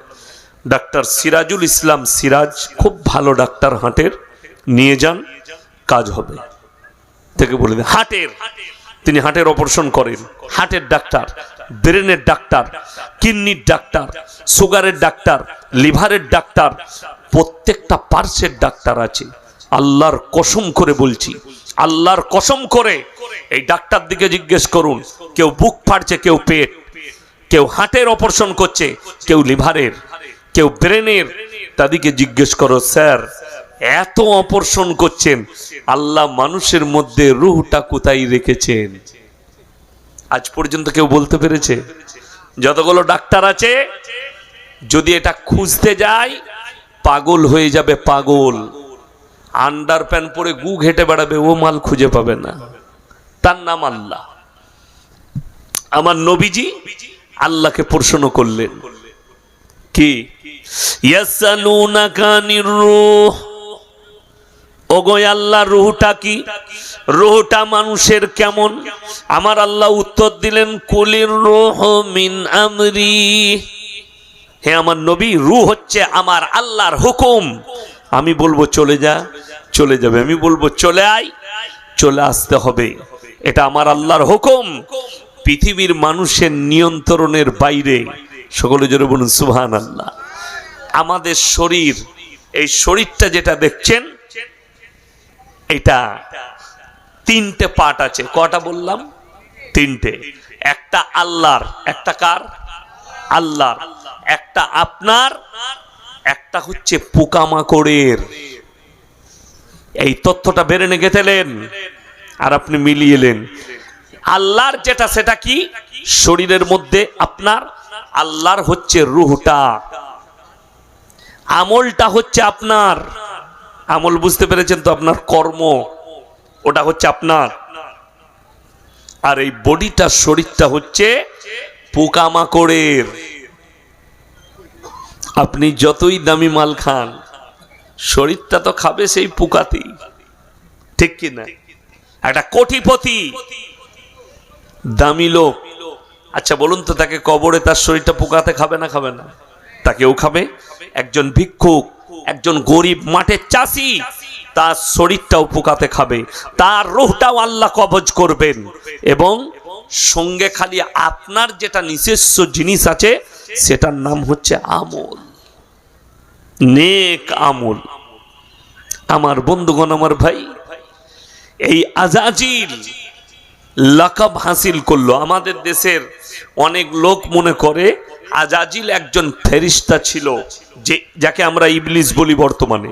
ডাক্তার সিরাজুল ইসলাম সিরাজ খুব ভালো ডাক্তার, হার্টের, নিয়ে যান, কাজ হবে। থেকে বলে দেন হার্টের, তিনি হার্টের অপারেশন করেন, হার্টের ডাক্তার, ব্রেনের ডাক্তার, কিডনির ডাক্তার, সুগারের ডাক্তার, লিভারের ডাক্তার, প্রত্যেকটা পার্শ্বের ডাক্তার আছে। আল্লাহর কসম করে বলছি, আল্লাহর কসম করে এই ডাক্তার দিকে জিজ্ঞেস করুন, কেউ বুক ফাটছে, কেউ পেট, কেউ হার্টের অপারেশন করছে, কেউ লিভারের, কেউ ব্রেনের, তাদেরকে জিজ্ঞেস করো স্যার এত অপারেশন করছেন, আল্লাহ মানুষের মধ্যে রূহটা কোথায় রেখেছেন? আজ পর্যন্ত কেউ বলতে পেরেছে? যতগুলো ডাক্তার আছে যদি এটা খুঁজতে যায় পাগল হয়ে যাবে, পাগল। আন্ডার প্যান্ট পরে গু ঘেটে বেড়াবে, ও মাল খুঁজে পাবে না। তার নাম আল্লাহ। আমার নবীজি আল্লাহকে প্রশ্ন করলেন, কি? ইয়াসালুনাকা আনির রূহ, ওগো আল্লাহ রূহটা কি? রূহটা মানুষের কেমন? আমার আল্লাহ উত্তর দিলেন, কুলির রূহ মিন আমরি, হে আমার নবী, রূহ হচ্ছে আমার আল্লাহর হুকুম। আমি বলবো চলে যা, চলে যাবে। আমি বলবো চলে আয়, চলে আসতে হবে। এটা আমার আল্লাহর হুকুম, পৃথিবীর মানুষের নিয়ন্ত্রণের বাইরে। সকলে জোরে বলুন সুবহানাল্লাহ। আমাদের শরীর, এই শরীরটা যেটা দেখছেন, এটা তিনটে পার্ট আছে। কটা বললাম? তিনটে। একটা আল্লাহর, একটা কার? আল্লাহর। একটা আপনার, একটা হচ্ছে পোকামাকড়ের। এই তথ্যটা বেরেনে গেঁথেলেন আর আপনি মিলিয়েলেন। আল্লাহর যেটা সেটা কি? শরীরের মধ্যে আপনার। আল্লাহর হচ্ছে রূহটা, আমলটা হচ্ছে আপনার। আমল বুঝতে পেরেছেন তো? আপনার কর্ম, ওটা হচ্ছে আপনার। আর এই বডিটা, শরীরটা হচ্ছে পোকামাকড়ের। আপনি যতই দামি মাল খান, শরীরটা তো খাবে সেই পোকাতেই, ঠিক কি না? একটা কোটিপতি দামি লোক, আচ্ছা বলুন তো, তাকে কবরে তার শরীরটা পোকাতে খাবে না? খাবে না? তাকেও খাবে। একজন ভিক্ষুক, একজন গরিব মাঠের চাষি, তার শরীরটাও পোকাতে খাবে, তার রূহটাও আল্লাহ কবজ করবেন। এবং সঙ্গে খালি আপনার যেটা নিজস্ব জিনিস আছে সেটার নাম হচ্ছে আমল, নেক আমল। আমার বন্ধুগণ, আমার ভাই, এই আজাজিল লাকাব হাসিল করলো। আমাদের দেশের অনেক লোক মনে করে আজাজিল একজন ফেরেশতা ছিল, যে যাকে আমরা ইবলিস বলি বর্তমানে।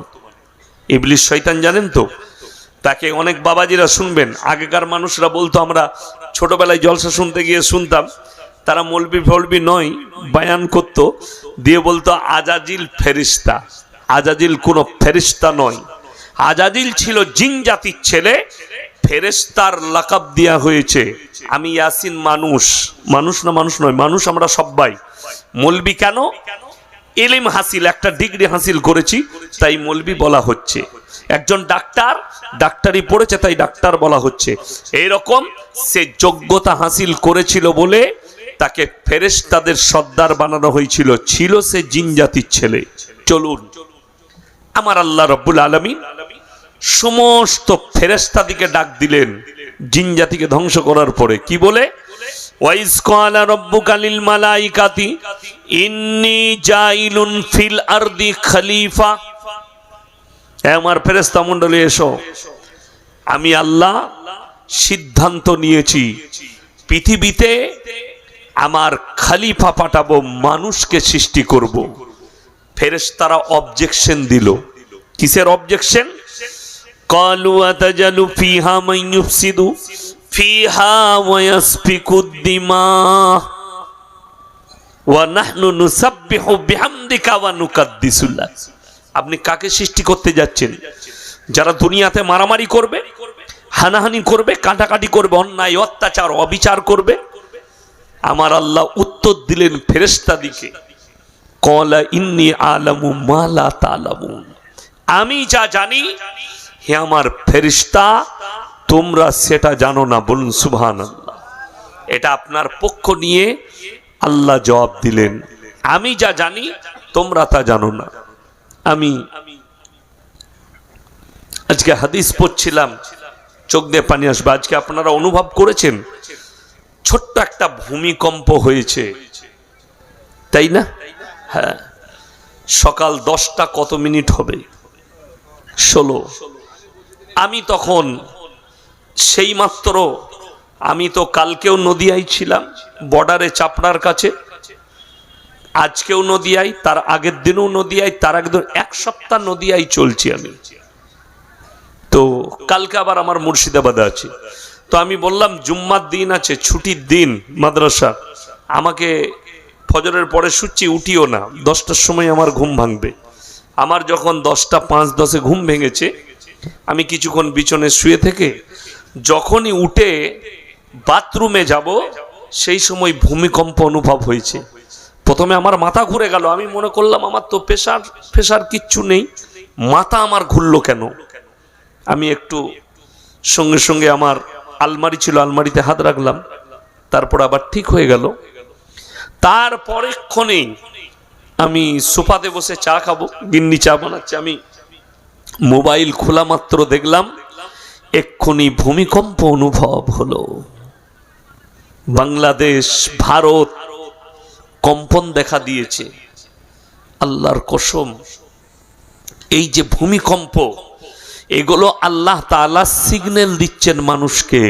ইবলিস শয়তান, জানেন তো? তাকে অনেক বাবাজিরা শুনবেন, আগেকার মানুষরা বলতো, আমরা ছোটবেলায় জলসা শুনতে গিয়ে শুনতাম, তারা মৌলবি ফলবি নয়, বায়ান করত, দিয়ে বলতো আজাজিল ফেরেশতা। আজাজিল কোনো ফেরেশতা নয়, আজাজিল ছিল জিন জাতির ছেলে, ফেরেশতার লাকাব দেয়া হয়েছে। আমি ইয়াসিন মানুষ, মানুষ না মানুষ নয়, মানুষ আমরা সবাই। মৌলবি কেন? ইলম হাসিল, একটা ডিগ্রি হাসিল করেছি তাই মৌলবি বলা হচ্ছে। একজন ডাক্তার, ডাক্তারি পড়েছে তাই ডাক্তার বলা হচ্ছে। এইরকম সে যোগ্যতা হাসিল করেছিল বলে তাকে ফেরেশতাদের সর্দার বানানো হয়েছিল। ছিল সে জিন জাতির ছেলে। চলুন, আমার আল্লাহ রব্বুল আলামিন সমস্ত ফেরেশতাদিকে ডাক দিলেন জিন জাতিকে ধ্বংস করার পরে। কি বলে? ওয়াইজ ক্বালা রাব্বুকা লিল মালাইকাতি ইন্নী জাইলুন ফিল আরদি খলিফা। আমার ফেরেশতা মণ্ডলী এসো, আমি আল্লাহ সিদ্ধান্ত নিয়েছি পৃথিবীতে আমার খলিফা পাঠাবো, মানুষকে সৃষ্টি করব। ফেরেশতারা অবজেকশন দিল। কিসের অবজেকশন? ক্বালু আতাজালু ফিহা মান ইউফসিদু ফিহা ওয়া ইয়াসফিকুদ দিমা ওয়া নাহনু নুসাব্বিহু বিহামদিকা ওয়া নুকাদ্দিসু লাক। আপনি কাকে সৃষ্টি করতে যাচ্ছেন? যারা দুনিয়াতে মারামারি করবে, হানাহানি করবে, কাটাকাটি করবে, অন্যায় অত্যাচার অবিচার করবে। আমার আল্লাহ উত্তর দিলেন ফেরেশতাদিকে, ক্বালা ইন্নী আ'লামু মা লা তা'লামুন, আমি যা জানি হে আমার ফেরেশতা তোমরা সেটা জানো না। বলুন সুবহানাল্লাহ। এটা আপনার পক্ষ নিয়ে আল্লাহ জবাব দিলেন, আমি যা জানি তোমরা তা জানো না। আমি আজকে হাদিস পড়ছিলাম, চোখ দিয়ে পানি আসবে। আজকে আপনারা অনুভব করেছেন ছোট্ট একটা ভূমিকম্প হয়েছে, তাই না? হ্যাঁ, সকাল 10টা কত মিনিট হবে, 16। আমি তখন সেই মাত্র, আমি তো কালকেও নদিয়ায় ছিলাম, বর্ডারে চাপড়ার কাছে, আজকেও নদিয়ায়, তার আগের দিনও নদিয়ায়, তার একদম এক সপ্তাহ নদিয়ায় চলছি আমি। তো কালকে আবার আমার মুর্শিদাবাদে আছে। তো আমি বললাম জুম্মার দিন আছে, ছুটির দিন মাদ্রাসা, আমাকে ফজরের পরে শুচ্ছি, উঠিও না, 10টার সময় আমার ঘুম ভাঙবে। আমার যখন 10টা 5-10 ঘুম ভেঙেছে, আমি কিছুক্ষণ বিছনে শুয়ে থেকে যখনই উঠে বাথরুমে যাব, সেই সময় ভূমিকম্প অনুভব হয়েছে। প্রথমে আমার মাথা ঘুরে গেল, আমি মনে করলাম আমার তো প্রেশার কিচ্ছু নেই, মাথা আমার ঘুরলো কেন। আমি একটু সঙ্গে সঙ্গে আমার আলমারি ছিল, আলমারিতে হাত রাখলাম, তারপর আবার ঠিক হয়ে গেল। তারপরেক্ষণেই আমি সোফাতে বসে চা খাবো, গিন্নি চা বানাচ্ছে, আমি মোবাইল খোলা মাত্র দেখলাম এক্ষুনি ভূমিকম্প অনুভব হলো। বাংলাদেশ, ভারত কম্পন দেখা দিয়েছে। আল্লাহর কসম, এই যে ভূমিকম্প, এগুলো আল্লাহ তাআলা সিগন্যাল দিচ্ছেন মানুষকে।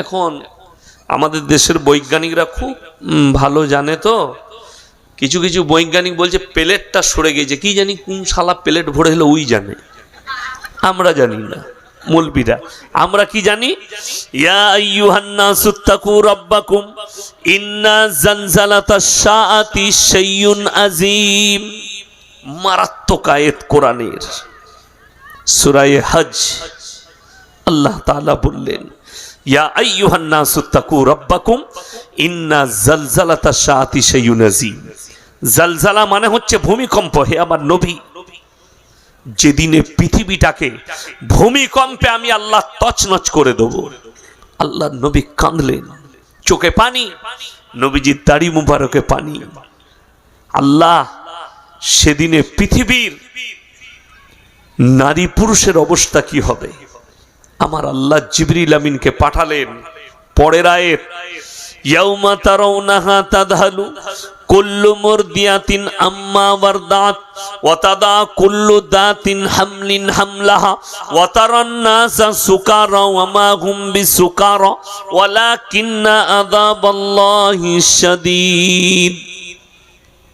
এখন আমাদের দেশের বৈজ্ঞানিকরা খুব ভালো জানে, তো কিছু কিছু বৈজ্ঞানিক বলছে প্লেটটা সরে গেছে, কি জানি কোন শালা প্লেট ভরে হলো ওই জানে, আমরা জানি না। মৌলবীরা আমরা কি জানি, ইয়া আইয়ুহান নাসুত্তাকু রাব্বাকুম ইন্না জালজালাতাশ শাআতি শাইউন আযীম। মারাত্মক আয়াত কোরআনের, সূরা হজ। আল্লাহ তাআলা বললেন ইয়া আইয়ুহান নাসুত্তাকু রাব্বাকুম ইন্না জালজালাতাশ শাআতি শাইউন আযীম। জালজালা মানে হচ্ছে ভূমিকম্প। হে আমার নবী, যেদিনে পৃথিবীটাকে ভূমিকম্পে আমি আল্লাহ তছনছ করে দেব। আল্লাহ নবী কাঁদলেন, চোখে পানি, নবীজির দাড়ি মুবারকে পানি। আল্লাহ সেদিনে পৃথিবীর নারী পুরুষের অবস্থা কি হবে। আমার আল্লাহ জিবরিল আমিনকে পাঠালেন। পরের আয়াত, ইয়াউমা তারাউনাহা তাযহালু কুল্লু মুরদিয়াতিন আম্মা ওয়ারদাত ওয়া তাদা কুল্লু দাতিন হামলিন হামলাহা ওয়া তারান নাসা সুকারা ওয়া মা হুম বিসুকারা ওয়ালাকিন্না আযাবাল্লাহি শাদীদ।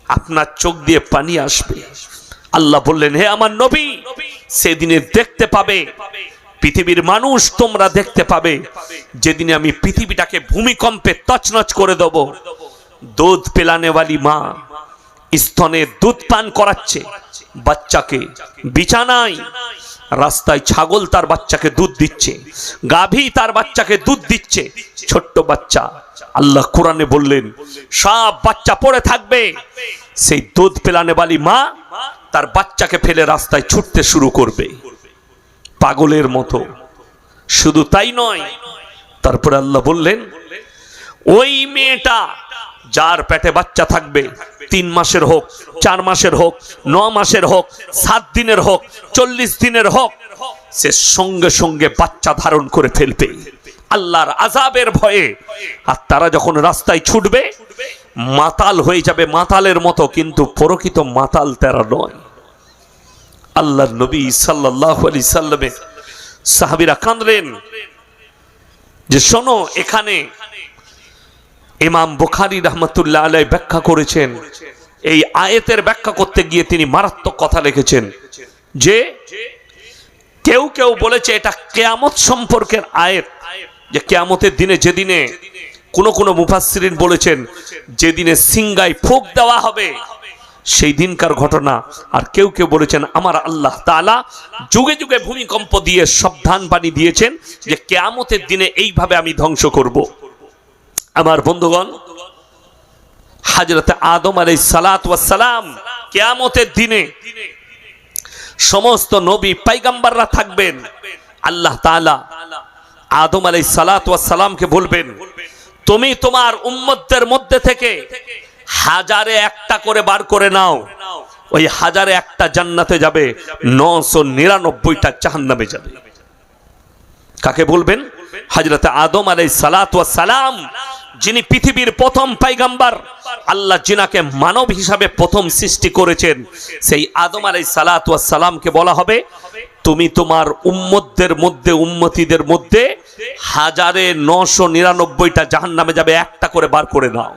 আপনার চোখ দিয়ে পানি আসবে। আল্লাহ বললেন, হে আমার নবী, সেদিনে দেখতে পাবে, পৃথিবীর মানুষ তোমরা দেখতে পাবে, যেদিনে আমি পৃথিবীটাকে ভূমিকম্পে তছনছ করে দেব। দুধ পেলানেওয়ালি মা স্তনে দুধ পান করাচ্ছে বাচ্চাকে, বিছানায়, রাস্তায় ছাগল তার বাচ্চাকে দুধ দিচ্ছে, গাভী তার বাচ্চাকে দুধ দিচ্ছে, ছোট্ট বাচ্চা। আল্লাহ কোরআনে বললেন সব বাচ্চা পড়ে থাকবে। সেই দুধ পেলানেওয়ালি মা তার বাচ্চাকে ফেলে রাস্তায় ছুটতে শুরু করবে পাগলের মতো। শুধু তাই নয়, তারপরে আল্লাহ বললেন ওই মেয়েটা যার পেটে বাচ্চা থাকবে, 3 মাসের হোক, 4 মাসের হোক, 9 মাসের হোক, 7 দিনের হোক, 40 দিনের হোক, সে সঙ্গে সঙ্গে বাচ্চা ধারণ করে ফেলবে আল্লাহর আযাবের ভয়ে। আর তারা যখন রাস্তায় ছুটবে মাতাল হয়ে যাবে, মাতালের মতো, কিন্তু প্রকৃত মাতাল তারা নয়। আল্লাহর নবী সাল্লাল্লাহু আলাইহি সাল্লামের সাহাবীরা কাঁদলেন যে শোনো, এখানে ইমাম বুখারী রাহমাতুল্লাহ আলাইহি ব্যাখ্যা করেছেন, এই আয়াতের ব্যাখ্যা করতে গিয়ে তিনি মারাত্মক কথা লিখেছেন যে কেউ কেউ বলেছে এটা কিয়ামত সম্পর্কের আয়াত, যে কিয়ামতের দিনে, যেদিনে কোন কোন মুফাসসিরিন বলেছেন যেদিনে সিংগায় ফুঁক দেওয়া হবে, সেই দিনকার ঘটনা। আর কেউ কেউ বলেছেন আমার আল্লাহ তাআলা যুগে যুগে ভূমিকম্প দিয়ে সাবধান বাণী দিয়েছেন যে কিয়ামতের দিনে এইভাবে আমি ধ্বংস করব। আমার বন্ধুগণ, হযরত আদম আলাইহিস সালাতু ওয়াস সালাম কিয়ামতের দিনে সমস্ত নবী পয়গম্বররা থাকবেন। আল্লাহ তাআলা আদম আলাইহিস সালাতু ওয়াস সালামকে বলবেন, তুমি তোমার উম্মতদের মধ্যে থেকে 1001টা করে বার করে নাও। ওই 1001টা জান্নাতে যাবে, 999টা জাহান্নামে যাবে। কাকে বলবেন? হযরত আদম আলাইহিস সালাতু ওয়াস সালাম, যিনি পৃথিবীর প্রথম পয়গম্বর, আল্লাহ যিনাকে মানব হিসাবে প্রথম সৃষ্টি করেছেন, সেই আদম আলাইহিস সালাতু ওয়াস সালামকে বলা হবে, তুমি তোমার উম্মতদের মধ্যে, উম্মতিদের মধ্যে 1999টা জাহান্নামে যাবে, একটা করে বার করে নাও।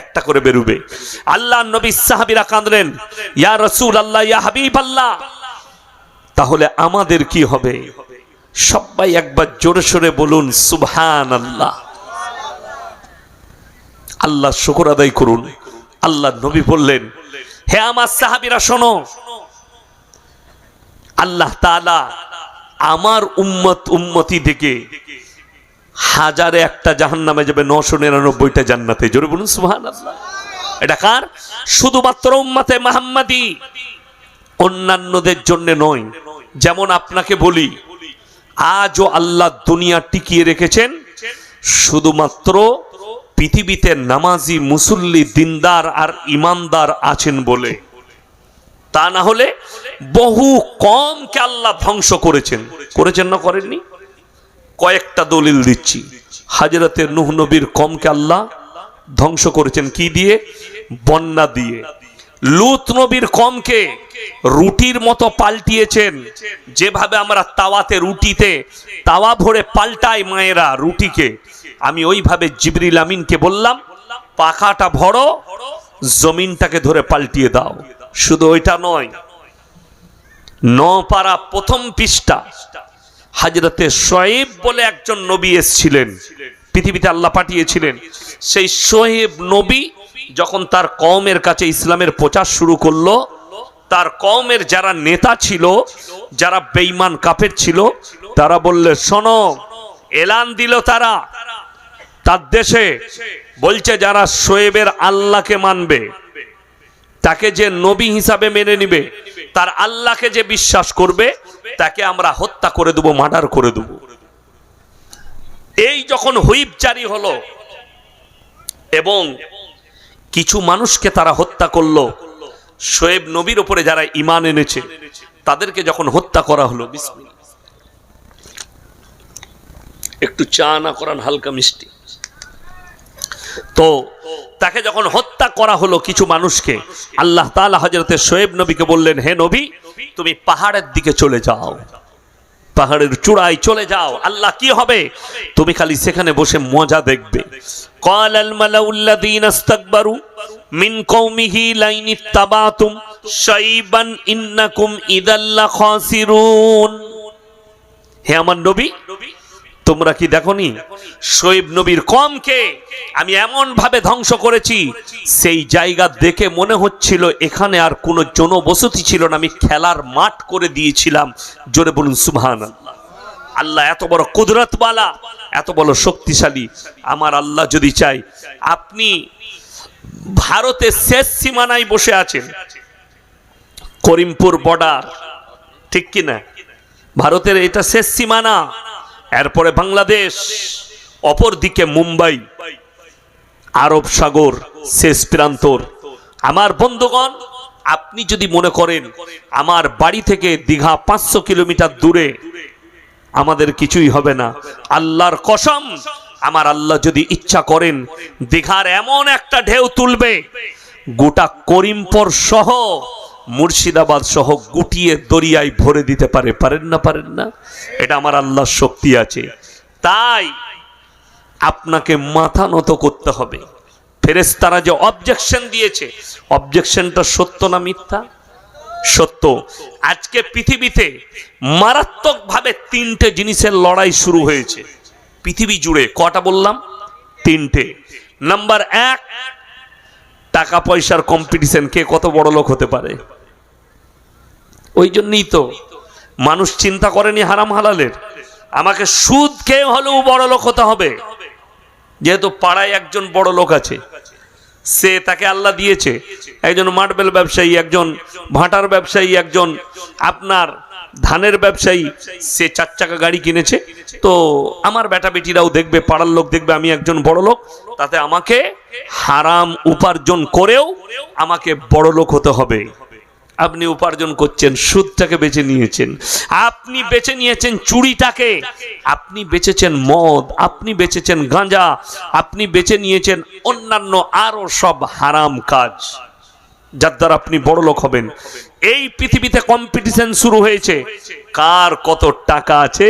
একটা করে বেরুবে। আল্লাহ নবী সাহাবীরা কাঁদলেন, ইয়া রাসূলুল্লাহ, ইয়া হাবিবাল্লাহ, তাহলে আমাদের কি হবে? সবাই একবার জোরে সোরে বলুন সুবহানাল্লাহ। আল্লাহ শুকর আদায় করুন। আল্লাহ নবী বললেন, হে আমার সাহাবীরা শোনো, আল্লাহ তাআলা আমার উম্মত উম্মতি থেকে 1001টা জাহান্নামে যাবে, 999টা জান্নাতে। জোরে বলুন সুবহানাল্লাহ। এটা কার? শুধুমাত্র উম্মতে মুহাম্মাদি, অন্যান্যদের জন্য নয়। যেমন আপনাকে বলি, আজও আল্লাহ দুনিয়া টিকিয়ে রেখেছেন শুধুমাত্র পৃথিবীতে নামাজি, মুসল্লি, দিনদার আর ইমানদার আছেন বলে। তা না হলে বহু কমকে আল্লাহ ধ্বংস করেছেন। করেছেন না করেননি? কয়েকটা দলিল দিচ্ছি। হযরতে নূহ নবীর কমকে আল্লাহ ধ্বংস করেছেন কি দিয়ে? বন্যা দিয়ে। লূত নবীর কমকে রুটির মতো পাল্টিয়েছেন, যেভাবে আমরা তাওয়াতে, রুটিতে তাওয়া ভরে পাল্টাই মায়েরা রুটিকে, আমি ওইভাবে জিবরিল আমিনকে বললাম, পাখাটা ভরো, জমিনটাকে ধরে পাল্টিয়ে দাও। শুধু ওইটা নয়, 9 পারা প্রথম পৃষ্ঠা, হযরতে শুআয়ব বলে একজন নবী এসেছিলেন, পৃথিবীতে আল্লাহ পাঠিয়েছিলেন। সেই শুআয়ব নবী যখন তার কওমের কাছে ইসলামের প্রচার শুরু করলো, তার কওমের যারা নেতা ছিল, যারা বেঈমান কাফের ছিল, তারা বললে, শোনো, এলান দিল তারা তার দেশে, বলছে যারা শুআয়বের আল্লাহকে মানবে, তাকে যে নবী হিসাবে মেনে নিবে, তার আল্লাহকে যে বিশ্বাস করবে, তাকে আমরা হত্যা করে দেব, মার্ডার করে দেব। এই যখন হুইপ জারি হলো এবং কিছু মানুষকে তারা হত্যা করলো, শুআয়ব নবীর উপরে যারা ঈমান এনেছে তাদেরকে যখন হত্যা করা হলো, বিসমিল্লাহ, একটু চা না করান, হালকা মিষ্টি। তো তাকে যখন হত্যা করা হলো কিছু মানুষকে, আল্লাহ তাআলা হযরতে শুআয়ব নবীকে বললেন, হে নবী, তুমি পাহাড়ের দিকে চলে যাও, পাহাড়ের চূড়ায় চলে যাও। আল্লাহ কি হবে? তুমি খালি সেখানে বসে মজা দেখবে। ক্বালাল মালাউল্লাযীনা ইসতাকবারু মিন কওমিহি লাইন ইত্তাবাতুম শাইবান ইন্নাকুম ইযাল লাখাসিরুন। হে আমার নবী, তোমরা কি দেখোনি শুআয়ব নবীর কওমকে আমি এমন ভাবে ধ্বংস করেছি, সেই জায়গা দেখে মনে হচ্ছিল এখানে আর কোনো জনবসতি ছিল না, আমি খেলার মাঠ করে দিয়েছিলাম। জোরে বলুন সুবহানাল্লাহ। আল্লাহ এত বড় কুদরতওয়ালা, এত বড় শক্তিশালী। আমার আল্লাহ যদি চাই, আপনি ভারতের শেষ সীমানায় বসে আছেন, করিমপুর বর্ডার, ঠিক কিনা? ভারতের এটা শেষ সীমানা, এরপরে বাংলাদেশ, অপর দিকে মুম্বাই, আরব সাগর শেষ প্রান্তর। আমার বন্ধুগণ, আপনি যদি মনে করেন আমার বাড়ি থেকে দীঘা 500 কিলোমিটার দূরে, আমাদের কিছুই হবে না, আল্লাহর কসম, আমার আল্লাহ যদি ইচ্ছা করেন দীঘার এমন একটা ঢেউ তুলবে, গোটা করিমপুর সহ, মুর্শিদাবাদ সহ গুটিয়ে দরিয়ায় ভরে দিতে পারে। পারেন না? পারেন না? এটা আমার আল্লাহর শক্তি আছে। তাই আপনাকে মাথা নত করতে হবে। ফেরেশতারা যে অবজেকশন দিয়েছে, অবজেকশনটা সত্য না মিথ্যা? সত্য। আজকে পৃথিবীতে মারাত্মকভাবে 3টে জিনিসের লড়াই শুরু হয়েছে পৃথিবী জুড়ে। কটা বললাম? 3টে। নাম্বার 1, টাকা পয়সার কম্পিটিশন, কে কত বড় লোক হতে পারে। ওই জন্যই তো মানুষ চিন্তা করেনি হারাম হালালের, আমাকে সুদ খেয়ে হলেও বড় লোক হতে হবে। যেহেতু পাড়ায় একজন বড় লোক আছে, সে তাকে আল্লাহ দিয়েছে, একজন মার্বেল ব্যবসায়ী, একজন ভাটার ব্যবসায়ী, একজন আপনার ধানের ব্যবসায়ী, সে 4 চাকা গাড়ি কিনেছে। তো আমার বেটা বেটিরাও দেখবে, পাড়ার লোক দেখবে আমি একজন বড় লোক, তাতে আমাকে হারাম উপার্জন করেও আমাকে বড় লোক হতে হবে। আপনি উপার্জন করছেন, সুদটাকে বেছে নিয়েছেন, আপনি বেছে নিয়েছেন চুরিটাকে, আপনি বেচেছেন মদ, আপনি বেচেছেন গাঁজা, আপনি বেছে নিয়েছেন অন্যান্য আরো সব হারাম কাজ, যার দ্বারা আপনি বড় লোক হবেন। এই পৃথিবীতে কম্পিটিশন শুরু হয়েছে, কার কত টাকা আছে,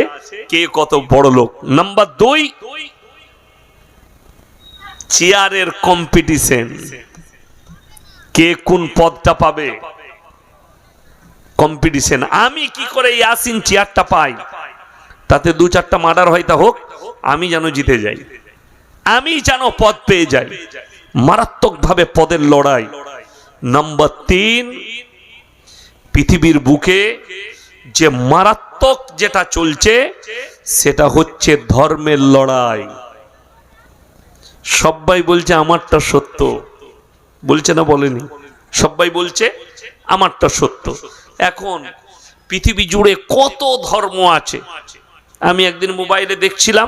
কে কত বড় লোক। নাম্বার 2, চেয়ারের কম্পিটিশন, কে কোন পদটা পাবে, কম্পিটিশন। আমি কি করে ইয়াসিন চেয়ারটা পাই, তাতে 2-4টা মার্ডার হয়, তা হোক, আমি যেন জিতে যাই, আমি যেন পদ পেয়ে যাই, মারাত্মকভাবে পদের লড়াই। নাম্বার 3, পৃথিবীর বুকে যে মারাত্মক যেটা চলছে সেটা হচ্ছে ধর্মের লড়াই। সবাই বলছে আমারটা সত্য, বলছে না বলেনি? সবাই বলছে আমারটা সত্য। এখন পৃথিবী জুড়ে কত ধর্ম আছে, আমি একদিন মোবাইলে দেখছিলাম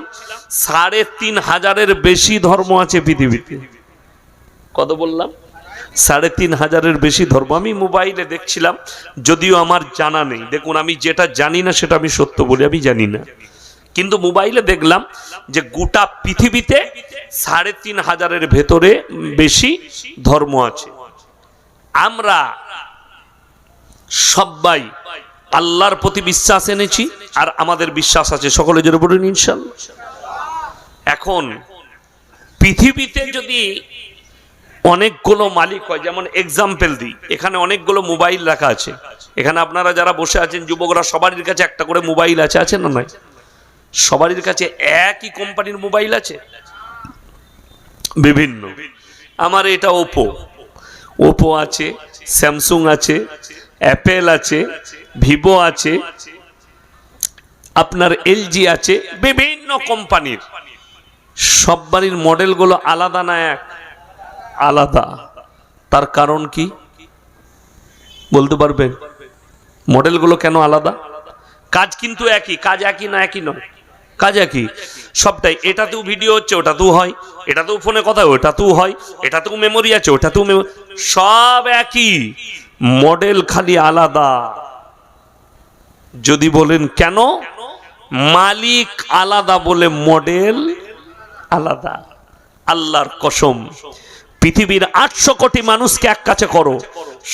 3,500-এর বেশি ধর্ম আছে পৃথিবীতে। কত বললাম? 3,500-এর বেশি ধর্ম আমি মোবাইলে দেখছিলাম, যদিও আমার জানা নেই। দেখুন, আমি যেটা জানি না সেটা আমি সত্য বলি, আমি জানি না, কিন্তু মোবাইলে দেখলাম যে গোটা পৃথিবীতে 3,500-এর ভেতরে বেশি ধর্ম আছে। আমরা সবাই আল্লাহর প্রতি বিশ্বাস এনেছি, আর আমাদের বিশ্বাস আছে, সকলে জোরে বলুন ইনশাআল্লাহ। এখন পৃথিবীতে যদি অনেকগুলো মালিক হয়, যেমন এক্সাম্পল দিই, এখানে অনেকগুলো মোবাইল রাখা আছে, এখানে আপনারা যারা বসে আছেন যুবকরা, সবারই কাছে একটা করে মোবাইল আছে, আছে না নাই? সবারই কাছে একই কোম্পানির মোবাইল আছে, বিভিন্ন। আমার এটা ওপো আছে, স্যামসুং আছে, অ্যাপেল আছে, ভিভো আছে, আপনার এলজি আছে, বিভিন্ন কোম্পানির। সববারই মডেলগুলো আলাদা না এক? আলাদা। তার কারণ কি বলতে পারবেন? মডেলগুলো কেন আলাদা? কাজ কিন্তু একই, কাজ একই না একই নয়? কাজ একই সবটাই। এটাতেও ভিডিও হচ্ছে, ওটাতেও হয়, এটাতেও ফোনে কথা, ওটাতেও হয়, এটাতেও মেমোরি আছে, ওটাতেও মেমোরি, সব একই, মডেল খালি আলাদা। যদি বলেন কেন? মালিক আলাদা বলে মডেল আলাদা। আল্লাহর কসম, পৃথিবীর 800 কোটি মানুষকে এক কাছে করো,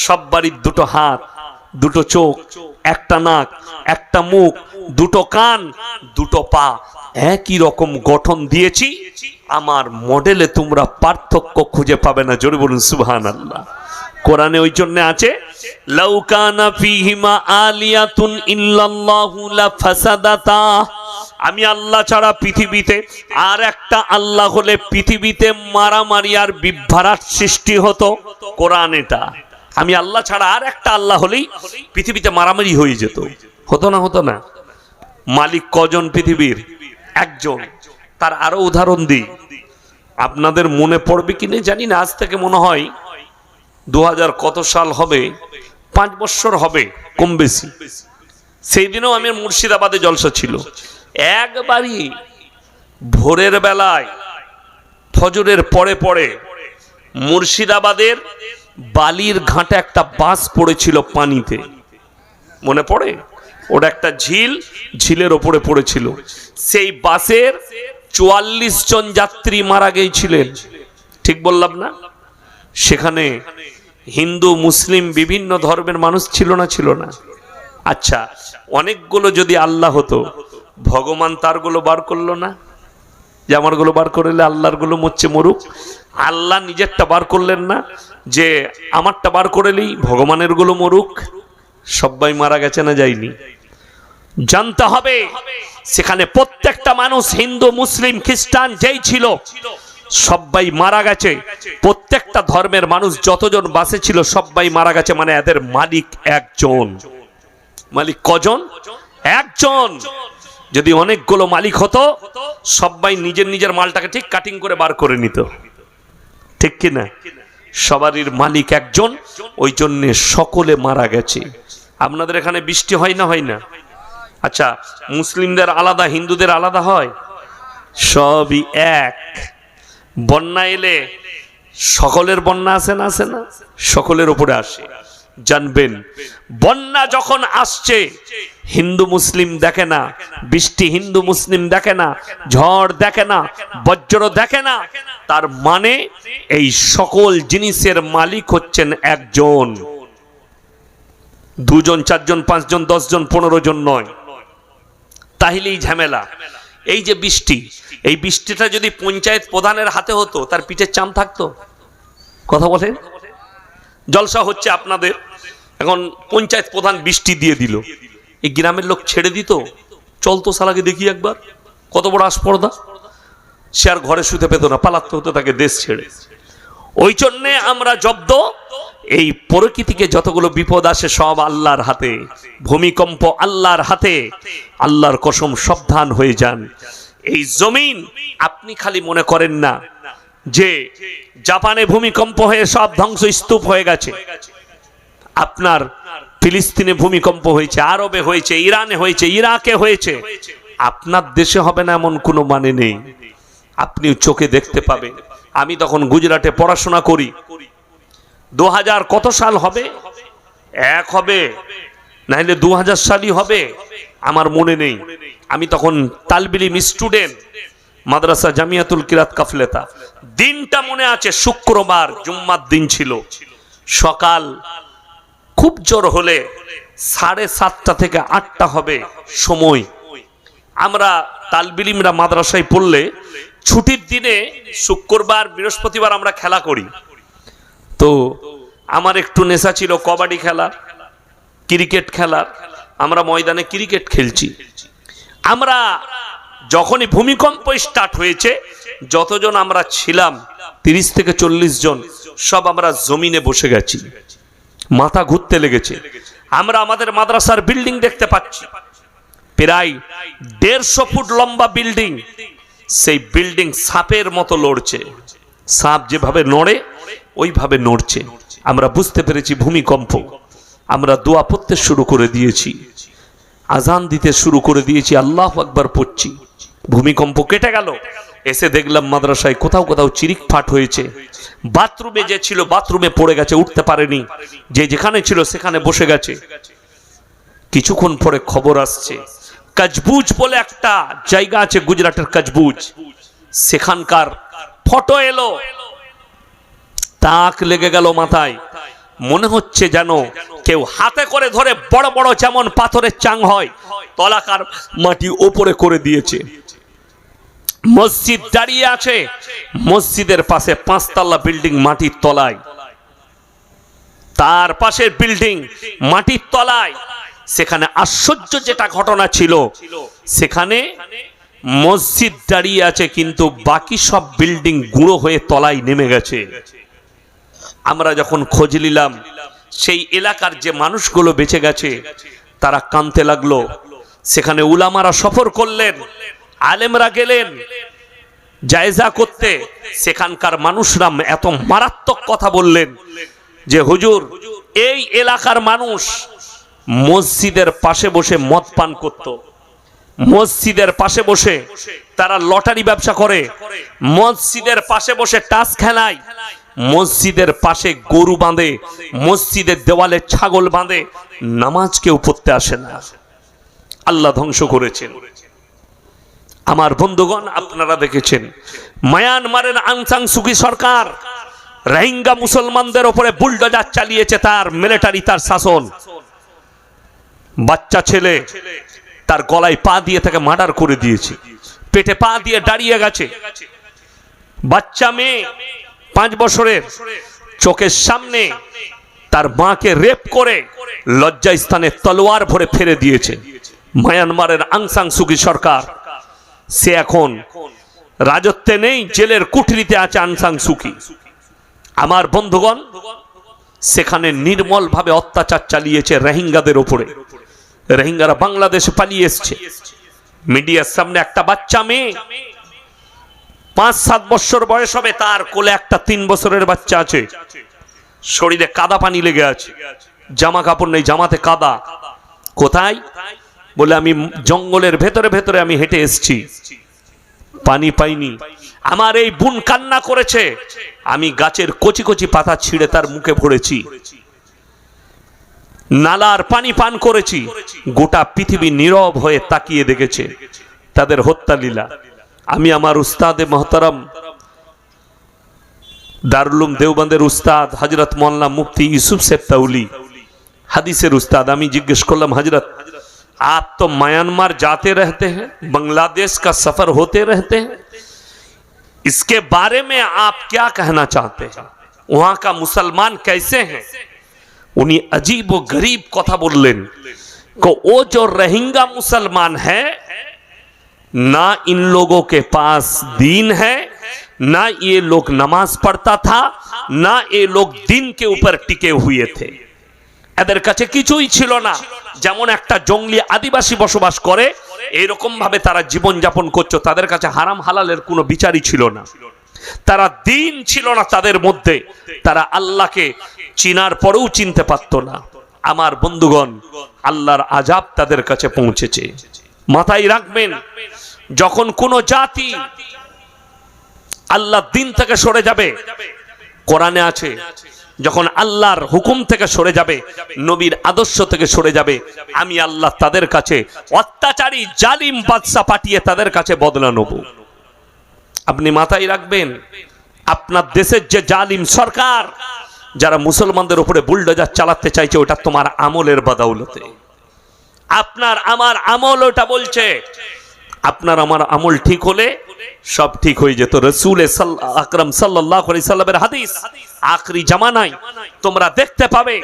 সব বাড়ির 2টো হাত, 2টো চোখ, একটা নাক, একটা মুখ, 2টো কান, 2টো পা, একই রকম গঠন দিয়েছি, আমার মডেলে তোমরা পার্থক্য খুঁজে পাবে না। জোরে বলুন সুবহানাল্লাহ। কোরআনে ওই জন্য আছে, লাউ কানা ফীহিমা আলিয়াতুন ইল্লাল্লাহু লাফাসাদাতা। আমি আল্লাহ ছাড়া পৃথিবীতে আর একটা আল্লাহ হলে পৃথিবীতে মারামারি আর বিভ্রাট সৃষ্টি হতো। কোরআন এটা। আমি আল্লাহ ছাড়া আর একটা আল্লাহ হলেই পৃথিবীতে মারামারি হয়ে যেত। হতো না? হতো না? মালিক কজন পৃথিবীর? একজন। তার আরো উদাহরণ দিই, আপনাদের মনে পড়বে কিনা জানি না। আজ থেকে মনে হয় 2000 কত সাল হবে, 5 বছর হবে কম বেশি। সেই দিনও আমি মুর্শিদাবাদে জলসা ছিল। একবারই ভোরের বেলায় ফজরের পরে পরে মুর্শিদাবাদের বালির ঘাটে একটা বাস পড়েছিল পানিতে, মনে পড়ে? ওটা একটা ঝিল, ঝিলের ওপরে পড়েছিল। সেই বাসের 44 জন যাত্রী মারা গিয়েছিলেন। ঠিক বললাম না? সেখানে হিন্দু মুসলিম বিভিন্ন ধর্মের মানুষ ছিল না? ছিল না? আচ্ছা, অনেকগুলো যদি আল্লাহ হতো, ভগবান তারগুলো বার করলো না? যে আমারগুলো বার করলে আল্লাহর গুলো মরছে মরুক। আল্লাহ নিজেরটা বার করলেন না, যে আমারটা বার করলেই ভগবানের গুলো মরুক? সবাই মারা গেছে না যায়নি? জানতে হবে সেখানে প্রত্যেকটা মানুষ, হিন্দু মুসলিম খ্রিস্টান যেই ছিল, সবাই মারা গেছে। প্রত্যেকটা ধর্মের মানুষ যতজন বাসে ছিল সবাই মারা গেছে, মানে এদের মালিক একজন। মালিক কজন? একজন। যদি অনেকগুলো মালিক হতো সবাই নিজের নিজের মালটাকে ঠিক কাটিং করে বার করে নিত, ঠিক কিনা? সবারই মালিক একজন, ওই জন্য সকলে মারা গেছে। আপনাদের এখানে বৃষ্টি হয় না? হয় না? আচ্ছা, মুসলিমদের আলাদা, হিন্দুদের আলাদা হয়? সবই এক। বন্যা এলে সকলের বন্যা আসে না? আসে না? সকলের উপরে আসে। জানবেন, বন্যা যখন আসছে হিন্দু মুসলিম দেখে না, বৃষ্টি হিন্দু মুসলিম দেখে না, ঝড় দেখে না, বজ্র দেখে না। তার মানে এই সকল জিনিসের মালিক হচ্ছেন একজন। দুজন, চারজন, পাঁচজন, 10 জন, 15 জন নয়। তাহলেই ঝামেলা। এই যে বৃষ্টি, এই বৃষ্টিটা যদি পঞ্চায়েত প্রধানের হাতে হতো তার পিঠের চাম থাকতো? কথা বলেন। জলসা হচ্ছে আপনাদের, এখন পঞ্চায়েত প্রধান বৃষ্টি দিয়ে দিল, এই গ্রামের লোক ছেড়ে দিত? চলতো শালাকে দেখি একবার, কত বড় আসপর্দা। সে আর ঘরে শুতে পেত না, পালাতে হতো তাকে দেশ ছেড়ে। ওই জন্যে আমরা জব্দ, এই প্রকৃতিকে যতগুলো বিপদ আসে সব আল্লাহর হাতে। ভূমিকম্প আল্লাহর হাতে। আল্লাহর কসম, সাবধান হয়ে যান। এই জমিন আপনি খালি মনে করেন না যে জাপানে ভূমিকম্প হয়ে সব ধ্বংস স্তূপ হয়ে গেছে। আপনার ফিলিস্তিনে ভূমিকম্প হয়েছে, আরবে হয়েছে, ইরানে হয়েছে, ইরাকে হয়েছে। আপনার দেশে হবে না এমন কোনো মানে নেই। আপনি চোখে দেখতে পাবেন। আমি তখন গুজরাটে পড়াশোনা করি, 2000 কত সাল হবে, এক হবে নাহলে 2000 সালই হবে, আমার মনে নেই। আমি তখন তালবিলিম স্টুডেন্ট, মাদ্রাসা জামিয়াতুল কিরাত কাফলেতা। দিনটা মনে আছে, শুক্রবার, জুম্মার দিন ছিল। সকাল খুব জোর হলে 7:30 থেকে 8টা হবে সময়। আমরা তালবিলিমরা মাদ্রাসায় পড়লে ছুটির দিনে শুক্রবার, বৃহস্পতিবার আমরা খেলা করি। তো আমার একটু নেশা ছিল কবাডি খেলা, ক্রিকেট খেলার। আমরা ময়দানে ক্রিকেট খেলছি। আমরা যখনই ভূমিকম্প স্টার্ট হয়েছে, যতজন আমরা ছিলাম 30 থেকে 40 জন, সব আমরা জমিনে বসে গেছি, মাথা ঘুরতে লেগেছে। আমরা আমাদের মাদ্রাসার বিল্ডিং দেখতে পাচ্ছি, প্রায় 150 ফুট লম্বা বিল্ডিং। সেই বিল্ডিং সাপের মতো লড়ছে, সাপ যেভাবে নড়ে ওইভাবে নড়ছে। আমরা বুঝতে পেরেছি ভূমিকম্প। আমরা দোয়া পড়তে শুরু করে দিয়েছি, আজান দিতে শুরু করে দিয়েছি, আল্লাহু আকবার পড়ছি। ভূমিকম্প কেটে গেল। এসে দেখলাম মাদ্রাসায় কোথাও কোথাও চিরিক ফাট হয়েছে। বাথরুমে যে ছিল বাথরুমে পড়ে গেছে, উঠতে পারেনি। যে যেখানে ছিল সেখানে বসে গেছে। কিছুক্ষণ পরে খবর আসছে, কচবুজ বলে একটা জায়গা আছে গুজরাটের, কচবুজ, সেখানকার ফটো এলো। তাক লেগে গেল মাথায়। মনে হচ্ছে যেন কেউ হাতে করে ধরে বড় বড় যেমন পাথরের চাং হয়, তলাকার মাটি ওপরে করে দিয়েছে। মসজিদ দাঁড়িয়ে আছে, মসজিদের পাশে 5 তলা বিল্ডিং মাটির তলায়, তার পাশের বিল্ডিং মাটির তলায়। সেখানে আশ্চর্য যেটা ঘটনা ছিল, সেখানে মসজিদ দাঁড়িয়ে আছে কিন্তু বাকি সব বিল্ডিং গুঁড়ো হয়ে তলায় নেমে গেছে। আমরা যখন খোঁজ নিলাম, সেই এলাকার যে মানুষগুলো বেঁচে গেছে তারা কাঁদতে লাগলো। সেখানে উলামারা সফর করলেন, আলেমরা গেলেন জায়জা করতে। সেখানকার মানুষরা এত মারাত্মক কথা বললেন যে হুজুর, এই এলাকার মানুষ মসজিদের পাশে বসে মদ পান করত, মসজিদের পাশে বসে তারা লটারি ব্যবসা করে, মসজিদের পাশে বসে টাস খেলায়, মসজিদের পাশে গরু বাঁধে, মসজিদের দেওয়ালে ছাগল বাঁধে, নামাজ কেউ পড়তে আসে না। আল্লাহ ধ্বংস করেছেন। আমার বন্ধুগণ, আপনারা দেখেছেন মায়ানমারের আং সান সুকি সরকার রোহিঙ্গা মুসলমানদের উপরে বুলডোজার চালিয়েছে, তার মিলিটারি, তার শাসন। বাচ্চা ছেলে তার গলায় পা দিয়ে তাকে মার্ডার করে দিয়েছে, পেটে পা দিয়ে দাঁড়িয়ে গেছে। বাচ্চা মেয়ে 5 বছরের, চোখের সামনে তার মাকে রেপ করে লজ্জাস্থানে তলোয়ার ভরে ফেলে দিয়েছে মায়ানমারের আং সান সুকি সরকার। সে এখন রাজত্বে নেই, জেলের কুঠরিতে আছে আং সান সুকি। আমার বন্ধুগণ, সেখানে নির্মল ভাবে অত্যাচার চালিয়েছে রোহিঙ্গাদের উপরে। রোহিঙ্গারা বাংলাদেশে পালিয়ে এসছে। মিডিয়ার সামনে একটা বাচ্চা মেয়ে 5-7 বছর বয়স হবে, তার কোলে একটা 3 বছরের বাচ্চা আছে, শরীরে কাদা পানি লেগে আছে, জামা কাপড় নেই, জামাতে কাদা। কোথায়? বলে আমি জঙ্গলের ভেতরে ভেতরে আমি হেঁটে এসছি, পানি পাইনি। আমার এই বোন কান্না করেছে, আমি গাছের কচি কচি পাতা ছিঁড়ে তার মুখে ভরেছি, নালার পানি পান করেছি। গোটা পৃথিবী নীরব হয়ে তাকিয়ে দেখেছে তাদের হত্যা লীলা। আমি আমার উস্তাদে মহতারাম দারুল উলুম দেওবন্দের উস্তাদ হযরত মাওলানা মুফতি ইউসুফ সেফতাউলি, হাদিসের উস্তাদ, আমি জিজ্ঞেস করলাম, হযরত आप तो म्यांमार जाते रहते हैं, बांग्लादेश का सफर होते रहते हैं, इसके बारे में आप क्या कहना चाहते हैं? वहां का मुसलमान कैसे हैं? उन्हीं अजीब व गरीब कथा बोलें को वो जो रोहिंगा मुसलमान है, ना इन लोगों के पास दीन है, ना ये लोग नमाज पढ़ता था, ना ये लोग दीन के ऊपर टिके हुए थे। এদের কাছে কিছুই ছিল না, যেমন একটা জঙ্গলি আদিবাসী বসবাস করে এইরকম ভাবে তারা জীবন যাপন করছে। তাদের কাছে হারাম হালালের কোনো বিচারই ছিল না, তারা দ্বীন ছিল না তাদের মধ্যে, তারা আল্লাহকে চিনার পরেও চিনতে পারত না। আমার বন্ধুগণ, আল্লাহর আযাব তাদের কাছে পৌঁছেছে। মাথায় রাখবেন, যখন কোন জাতি আল্লাহর দ্বীন থেকে সরে যাবে, কোরআনে আছে, যখন আল্লাহর হুকুম থেকে সরে যাবে, নবীর আদর্শ থেকে সরে যাবে, আমি আল্লাহ তাদের কাছে অত্যাচারী জালিম বাদশা পাঠিয়ে তাদের কাছে বদলা নেব। আপনি মাথায় রাখবেন, আপনার দেশের যে জালিম সরকার যারা মুসলমানদের উপরে বুলডোজার চালাতে চাইছে, ওটা তোমার আমলের বদৌলতে। আপনার আমার আমল ওটা বলছে। আপনার আমার আমল ঠিক হলে সব ঠিক হয়ে যেত। রাসূল আকরাম সাল্লাল্লাহু আলাইহি সাল্লামের হাদিস, আখরি জামানায় তোমরা দেখতে পাবে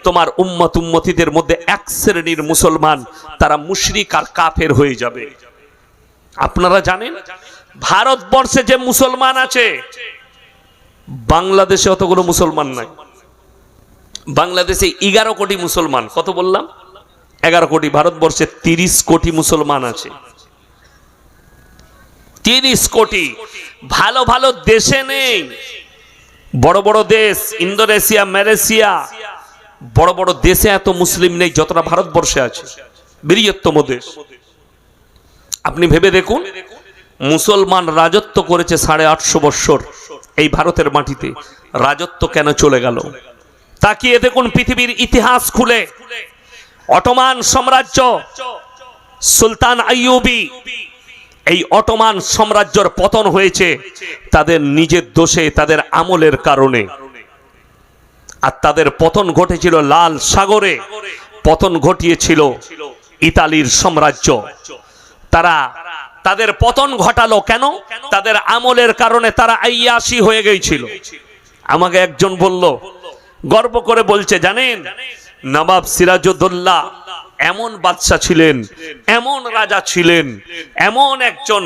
তোমার উম্মত উম্মতিদের মধ্যে এক শ্রেণীর মুসলমান, তারা মুশরিক আর কাফের হয়ে যাবে। আপনারা জানেন ভারতবর্ষে যে মুসলমান আছে, বাংলাদেশে অতগুলো মুসলমান নাই। বাংলাদেশে 11 কোটি মুসলমান, কত বললাম? 11 কোটি। ভারতবর্ষে 30 কোটি মুসলমান আছে, 30 কোটি। ভালো ভালো দেশে নেই, বড় বড় দেশ ইন্দোনেশিয়া, মালয়েশিয়া, বড় বড় দেশে এত মুসলিম নেই যতটা ভারতবর্ষে আছে, বৃহত্তম দেশ। আপনি ভেবে দেখুন, মুসলমান রাজত্ব করেছে 850 বছর এই ভারতের মাটিতে, রাজত্ব কেন চলে গেল? তাকিয়ে দেখুন পৃথিবীর ইতিহাস খুলে। অটোমান সাম্রাজ্য, সুলতান আইয়ুবী, এই অটোমান সাম্রাজ্যের পতন হয়েছে তাদের নিজের দোষে, তাদের আমলের কারণে। আর তাদের পতন ঘটেছিল লাল সাগরে, পতন ঘটিয়েছিল ইতালির সাম্রাজ্য। তারা তাদের পতন ঘটালো কেন? তাদের আমলের কারণে। তারা আইয়াসী হয়ে গিয়েছিল। আমাকে একজন বলল, গর্ব করে বলছে, জানেন নবাব সিরাজউদ্দৌলা এমন বাদশা ছিলেন, এমন রাজা ছিলেন, এমন একজন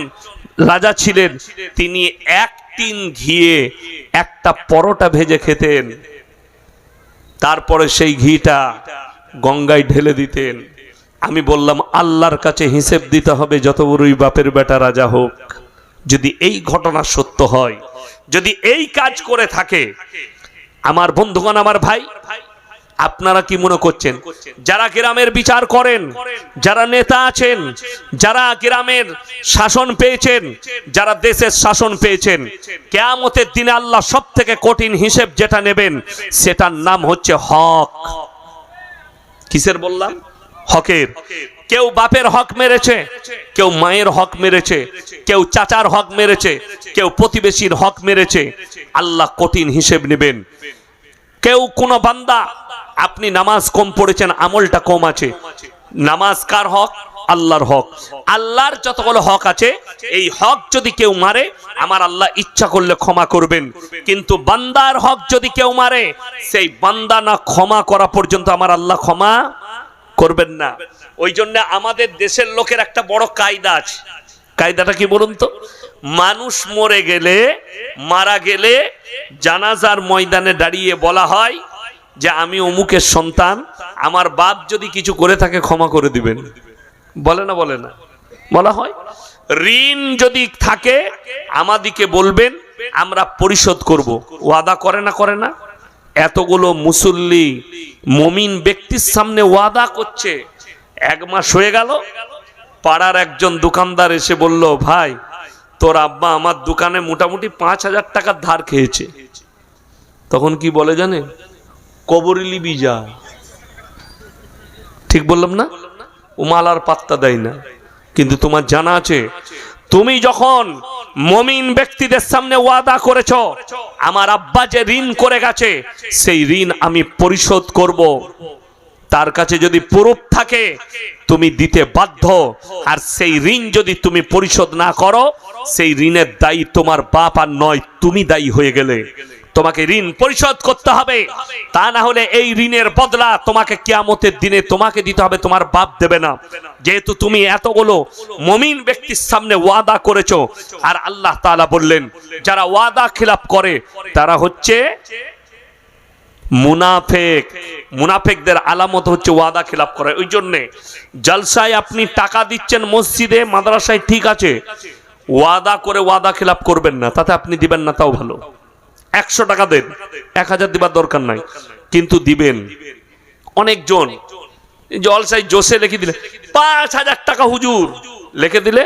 রাজা ছিলেন, তিনি 1 টিন ঘিয়ে একটা পরোটা ভেজে খেতেন, তারপরে সেই ঘিটা গঙ্গায় ঢেলে দিতেন। আমি বললাম, আল্লাহর কাছে হিসেব দিতে হবে, যত বড়ই বাপের বেটা রাজা হোক। যদি এই ঘটনা সত্য হয়, যদি এই কাজ করে থাকে, আমার বন্ধুগণ, আমার ভাই, আপনারা কি মনে করছেন যারা গ্রামের বিচার করেন, যারা নেতা আছেন, যারা গ্রামের শাসন পেয়েছেন, যারা দেশের শাসন পেয়েছেন, কিয়ামতের দিনে আল্লাহ সবথেকে কঠিন হিসেব যেটা নেবেন, সেটার নাম হচ্ছে হক। কিসের বললাম? হকের। কেউ বাপের হক মেরেছে, কেউ মায়ের হক মেরেছে, কেউ চাচার হক মেরেছে, কেউ প্রতিবেশীর হক মেরেছে, আল্লাহ কঠিন হিসেব নেবেন। কেউ কোন বান্দা, আপনি নামাজ কম পড়েছেন, আমলটা কম আছে, নামাজ কার হক? আল্লাহর হক। আল্লাহর যতগুলো হক আছে, এই হক যদি কেউ মারে, আমার আল্লাহ ইচ্ছা করলে ক্ষমা করবেন। কিন্তু বান্দার হক যদি কেউ মারে, সেই বান্দা না ক্ষমা করা পর্যন্ত আমার আল্লাহ ক্ষমা করবেন না। ওই জন্য আমাদের দেশের লোকের একটা বড় কায়দা আছে। কায়দাটা কি বলুন তো? মানুষ মরে গেলে, মারা গেলে জানাজার ময়দানে দাঁড়িয়ে বলা হয় যে আমি অমুকের সন্তান, আমার বাপ যদি কিছু করে থাকে ক্ষমা করে দিবেন। বলে না বলে না? বলা হয়। ঋণ যদি থাকে আমাদিকে বলবেন, আমরা পরিশোধ করব। ওয়াদা করে না করে না? এতগুলো মুসল্লি মুমিন ব্যক্তির সামনে ওয়াদা করছে। 1 মাস হয়ে গেল, পাড়ার একজন দোকানদার এসে বলল, ভাই তোর আব্বা আমার দোকানে মোটামুটি 5000 টাকার ধার খেয়েছে। তখন কি বলে জানেন? কবরে লিবি যা। ঠিক বললাম না? ও মাল আর পাত্তা দেয় না। কিন্তু তোমার জানা আছে, তুমি যখন মুমিন ব্যক্তিদের সামনে ওয়াদা করেছো আমার আব্বা যে ঋণ করে গেছে সেই ঋণ আমি পরিশোধ করব, তার কাছে যদি প্রুফ থাকে তুমি দিতে বাধ্য। আর সেই ঋণ যদি তুমি পরিশোধ না করো, সেই ঋণের দায়ী তোমার বাপ আর নয়, তুমি দায়ী হয়ে গেলে। তোমাকে ঋণ পরিশোধ করতে হবে, তা না হলে এই ঋণের বদলা তোমাকে কিয়ামতের দিনে তোমাকে দিতে হবে, তোমার বাপ দেবে না। যেহেতু তুমি এতগুলো মুমিন ব্যক্তির সামনে ওয়াদা করেছো। আর আল্লাহ তাআলা বললেন, যারা ওয়াদা খিলাফ করে তারা হচ্ছে মুনাফিক। মুনাফিকদের আলামত হচ্ছে ওয়াদা খিলাফ করে। ওই জন্য জলসায় আপনি টাকা দিচ্ছেন, মসজিদে মাদ্রাসায়, ঠিক আছে, ওয়াদা করে ওয়াদা খিলাফ করবেন না, তাতে আপনি দিবেন না তাও ভালো। 100 টাকা দেন, 1000 দিবার দরকার নাই, কিন্তু দিবেন। অনেকজন জলসায় জোসে লিখে দিলে 5000 টাকা হুজুর লিখে দিলে,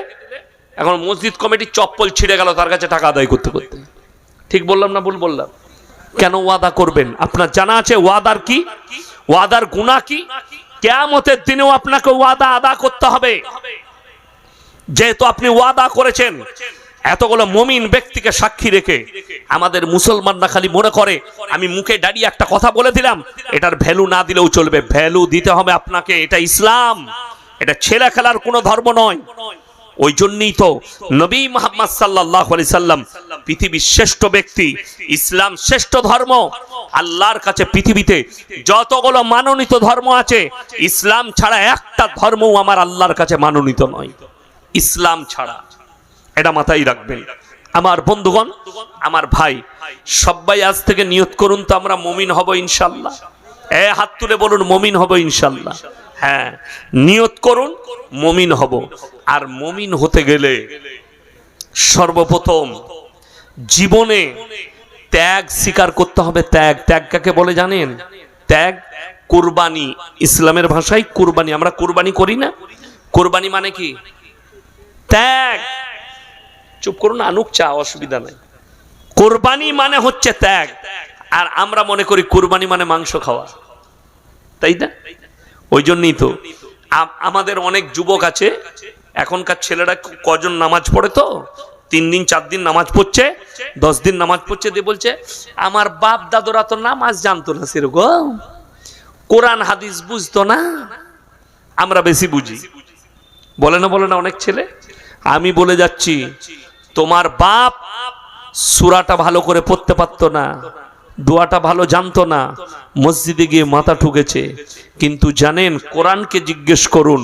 এখন মসজিদ কমিটির চপ্পল ছিঁড়ে গেল তার কাছে টাকা আদায় করতে করতে। ঠিক বললাম না ভুল বললাম? কেন ওয়াদা করবেন? আপনার জানা আছে ওয়াদার কি, ওয়াদার গুনাহ কি? কিয়ামতের দিনেও আপনাকে ওয়াদা আদা করতে হবে। যেহেতু আপনি ওয়াদা করেছেন, এতগুলো মুমিন ব্যক্তিকে সাক্ষী রেখে আমাদের মুসলমানরা খালি মনে করে আমি মুখে দাঁড়িয়ে একটা কথা বলে দিলাম, এটার ভ্যালু না দিলেও চলবে। ভ্যালু দিতে হবে আপনাকে। এটা ইসলাম, এটা ছেলে খেলার কোনো ধর্ম নয়। ওই জন্যই তো নবী মুহাম্মদ সাল্লাল্লাহু আলাইহি সাল্লাম পৃথিবীর শ্রেষ্ঠ ব্যক্তি, ইসলাম শ্রেষ্ঠ ধর্ম। আল্লাহর কাছে পৃথিবীতে যতগুলো মানোনীত ধর্ম আছে, ইসলাম ছাড়া একটা ধর্মও আমার আল্লাহর কাছে মানোনীত নয়, ইসলাম ছাড়া। এটা মাথায় রাখবেন আমার বন্ধুগণ, আমার ভাই। সবাই আজ থেকে নিয়ত করুন তো আমরা মুমিন হব ইনশাআল্লাহ। হাত তুলে বলুন মুমিন হব ইনশাআল্লাহ। হ্যাঁ, নিয়ত করুন মুমিন হব। আর মুমিন হতে গেলে সর্বপ্রথম জীবনে ত্যাগ স্বীকার করতে হবে। ত্যাগ, ত্যাগ কাকে বলে জানেন? ত্যাগ কুরবানি। ইসলামের ভাষায় কুরবানি। আমরা কুরবানি করি না? কুরবানি মানে কি? ত্যাগ। চুপ করুন, আনুক চা, অসুবিধা নাই। কুরবানি মানে হচ্ছে ত্যাগ। আর আমরা মনে করি কুরবানি মানে মাংস খাওয়া, তাই না? ওই জন্যই তো আমাদের অনেক যুবক আছে, এখনকার ছেলেরা কজন নামাজ পড়ে তো 3 দিন 4 দিন নামাজ পড়ছে, 10 দিন নামাজ পড়ছে, দিয়ে বলছে আমার বাপ দাদুরা তো নামাজ জানতো না, সেরকম কোরআন হাদিস বুঝতো না, আমরা বেশি বুঝি। বলে না বলে না অনেক ছেলে? আমি বলে যাচ্ছি, তোমার বাপ সূরাটা ভালো করে পড়তে পারতো না, দোয়াটা ভালো জানতো না, মসজিদে গিয়ে মাথা ঠুকেছে। কিন্তু জানেন, কোরআনকে জিজ্ঞেস করুন,